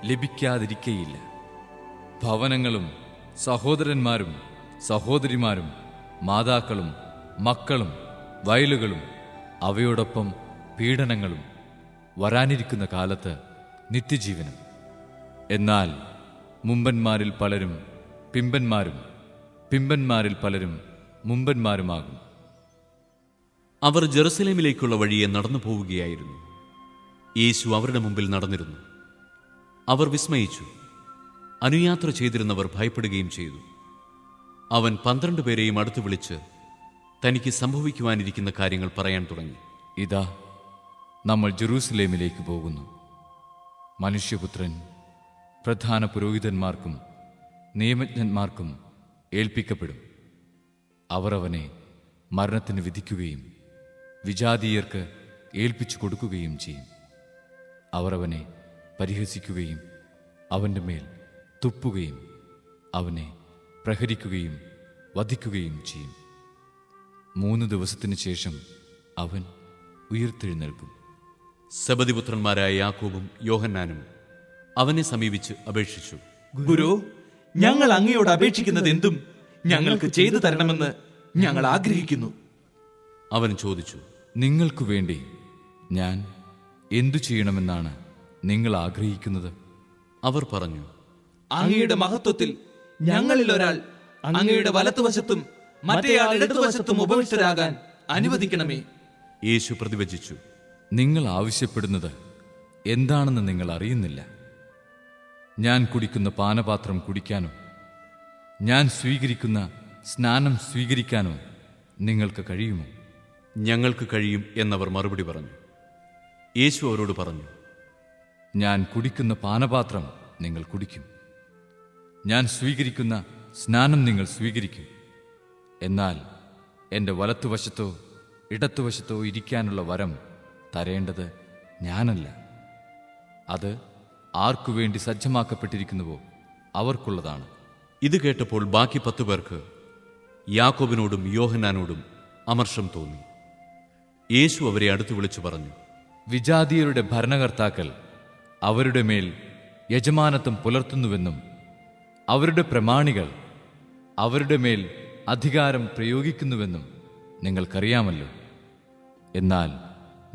ലഭിക്കാതിരിക്കയില്ല. ഭവനങ്ങളും സഹോദരന്മാരും സഹോദരിമാരും മാതാക്കളും മക്കളും വയലുകളും അവയോടൊപ്പം പീഡനങ്ങളും വരാനിരിക്കുന്ന കാലത്ത് നിത്യജീവനും. എന്നാൽ മുമ്പന്മാരിൽ പലരും പിമ്പന്മാരും പിമ്പന്മാരിൽ പലരും മുമ്പന്മാരുമാകും. അവർ ജെറുസലേമിലേക്കുള്ള വഴിയെ നടന്നു പോവുകയായിരുന്നു. യേശു അവരുടെ മുമ്പിൽ നടന്നിരുന്നു. അവർ വിസ്മയിച്ചു. അനുയാത്ര ചെയ്തിരുന്നവർ ഭയപ്പെടുകയും ചെയ്തു. അവൻ 12 പേരെയും അടുത്ത് വിളിച്ച് തനിക്ക് സംഭവിക്കുവാനിരിക്കുന്ന കാര്യങ്ങൾ പറയാൻ തുടങ്ങി. ഇതാ, നമ്മൾ ജെറൂസലേമിലേക്ക് പോകുന്നു. മനുഷ്യപുത്രൻ പ്രധാന പുരോഹിതന്മാർക്കും നിയമജ്ഞന്മാർക്കും ഏൽപ്പിക്കപ്പെടും. അവർ അവനെ മരണത്തിന് വിധിക്കുകയും വിജാതീയർക്ക് ഏൽപ്പിച്ചു കൊടുക്കുകയും ചെയ്യും. അവർ അവനെ പരിഹസിക്കുകയും അവൻ്റെ മേൽ തുപ്പുകയും അവനെ പ്രഹരിക്കുകയും വധിക്കുകയും ചെയ്യും. 3 ദിവസത്തിനു ശേഷം അവൻ ഉയിർത്തെഴുന്നേൽക്കും. സെബദിപുത്രന്മാരായ യാക്കോബും യോഹന്നാനും അവനെ സമീപിച്ച് അപേക്ഷിച്ചു. ഗുരു, ഞങ്ങൾ അങ്ങയോട് അപേക്ഷിക്കുന്നത് എന്തും ഞങ്ങൾക്ക് ചെയ്തു തരണമെന്ന് ഞങ്ങൾ ആഗ്രഹിക്കുന്നു. അവൻ ചോദിച്ചു, നിങ്ങൾക്കു വേണ്ടി ഞാൻ എന്തു ചെയ്യണമെന്നാണ് നിങ്ങൾ ആഗ്രഹിക്കുന്നത്? അവർ പറഞ്ഞു, അങ്ങയുടെ മഹത്വത്തിൽ ഞങ്ങളിൽ ഒരാൾ അങ്ങയുടെ വലത്തുവശത്തും മറ്റേയാൾ ഇടതുവശത്തും ഉപവിഷ്ടരാകാൻ അനുവദിക്കണമേ. യേശു പ്രതിവചിച്ചു, നിങ്ങൾ ആവശ്യപ്പെടുന്നത് എന്താണെന്ന് നിങ്ങൾ അറിയുന്നില്ല. ഞാൻ കുടിക്കുന്ന പാനപാത്രം കുടിക്കാനോ ഞാൻ സ്വീകരിക്കുന്ന സ്നാനം സ്വീകരിക്കാനോ നിങ്ങൾക്ക് കഴിയുമോ? ഞങ്ങൾക്ക് കഴിയും എന്നവർ മറുപടി പറഞ്ഞു. യേശു അവരോട് പറഞ്ഞു, ഞാൻ കുടിക്കുന്ന പാനപാത്രം നിങ്ങൾ കുടിക്കും, ഞാൻ സ്വീകരിക്കുന്ന സ്നാനം നിങ്ങൾ സ്വീകരിക്കും. എന്നാൽ എൻ്റെ വലത്തുവശത്തോ ഇടത്തുവശത്തോ ഇരിക്കാനുള്ള വരം തരേണ്ടത് ഞാനല്ല. അത് ആർക്കുവേണ്ടി സജ്ജമാക്കപ്പെട്ടിരിക്കുന്നുവോ അവർക്കുള്ളതാണ്. ഇത് കേട്ടപ്പോൾ ബാക്കി 10 പേർക്ക് യാക്കോബിനോടും യോഹന്നാനോടും അമർഷം തോന്നി. യേശു അവരെ അടുത്ത് വിളിച്ചു പറഞ്ഞു, വിജാതീയരുടെ ഭരണകർത്താക്കൾ അവരുടെ മേൽ യജമാനത്വം പുലർത്തുന്നുവെന്നും അവരുടെ പ്രമാണികൾ അവരുടെ മേൽ അധികാരം പ്രയോഗിക്കുന്നുവെന്നും നിങ്ങൾക്കറിയാമല്ലോ. എന്നാൽ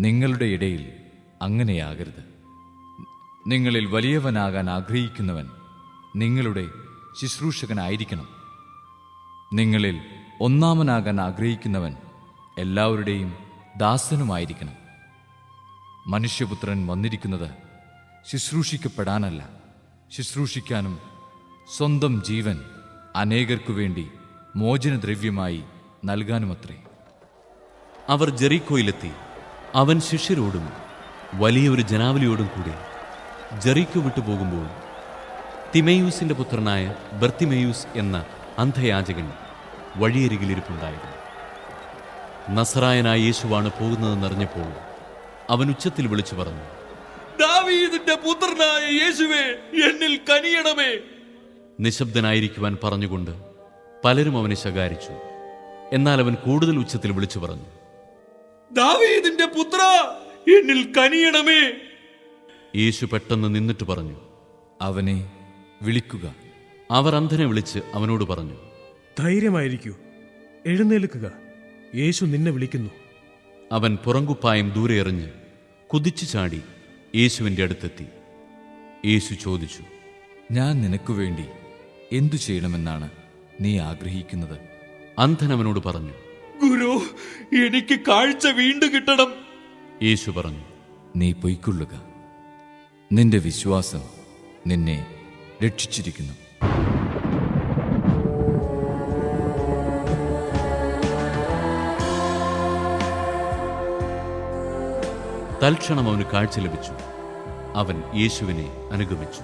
നിങ്ങളുടെ ഇടയിൽ അങ്ങനെയാകരുത്. നിങ്ങളിൽ വലിയവനാകാൻ ആഗ്രഹിക്കുന്നവൻ നിങ്ങളുടെ ശുശ്രൂഷകനായിരിക്കണം. നിങ്ങളിൽ ഒന്നാമനാകാൻ ആഗ്രഹിക്കുന്നവൻ എല്ലാവരുടെയും ദാസനുമായിരിക്കണം. മനുഷ്യപുത്രൻ വന്നിരിക്കുന്നത് ശുശ്രൂഷിക്കപ്പെടാനല്ല, ശുശ്രൂഷിക്കാനും സ്വന്തം ജീവൻ അനേകർക്കു വേണ്ടി മോചനദ്രവ്യമായി നൽകാനുമത്രേ. അവർ ജെറീക്കോയിലെത്തി. അവൻ ശിഷ്യരോടും വലിയൊരു ജനാവലിയോടും കൂടി ജെറീക്കോ വിട്ടുപോകുമ്പോൾ തിമേയൂസിന്റെ പുത്രനായ ബർത്തിമേയൂസ് എന്ന അന്ധയാചകൻ വഴിയരികിലിരിപ്പുണ്ടായിരുന്നു. നസറായനായ യേശുവാണ് പോകുന്നതെന്നറിഞ്ഞപ്പോൾ അവൻ ഉച്ചത്തിൽ വിളിച്ചു പറഞ്ഞു, ദാവീദിന്റെ പുത്രനായ യേശുവേ, എന്നിൽ കനിയണമേ. നിശബ്ദനായിരിക്കുവാൻ പറഞ്ഞുകൊണ്ട് പലരും അവനെ ശകാരിച്ചു. എന്നാൽ അവൻ കൂടുതൽ ഉച്ചത്തിൽ വിളിച്ചു പറഞ്ഞു, ദാവീദിന്റെ പുത്ര, എന്നിൽ കനിയണമേ. യേശു പെട്ടെന്ന് നിന്നിട്ട് പറഞ്ഞു, അവനെ വിളിക്കുക. അവർ അന്ധനെ വിളിച്ച് അവനോട് പറഞ്ഞു, ധൈര്യമായിരിക്കൂ, എഴുന്നേൽക്കുക, യേശു നിന്നെ വിളിക്കുന്നു. അവൻ പുറങ്കുപ്പായം ദൂരെ എറിഞ്ഞ് കുതിച്ചു ചാടി യേശുവിൻ്റെ അടുത്തെത്തി. യേശു ചോദിച്ചു, ഞാൻ നിനക്കു വേണ്ടി എന്തു ചെയ്യണമെന്നാണ് നീ ആഗ്രഹിക്കുന്നത്? അന്ധൻ അവനോട് പറഞ്ഞു, ഗുരു, എനിക്ക് കാഴ്ച വീണ്ടും കിട്ടണം. യേശു പറഞ്ഞു, നീ പൊയ്ക്കൊള്ളുക, നിന്റെ വിശ്വാസം നിന്നെ രക്ഷിച്ചിരിക്കുന്നു. തൽക്ഷണം അവന് കാഴ്ച ലഭിച്ചു. അവൻ യേശുവിനെ അനുഗമിച്ചു.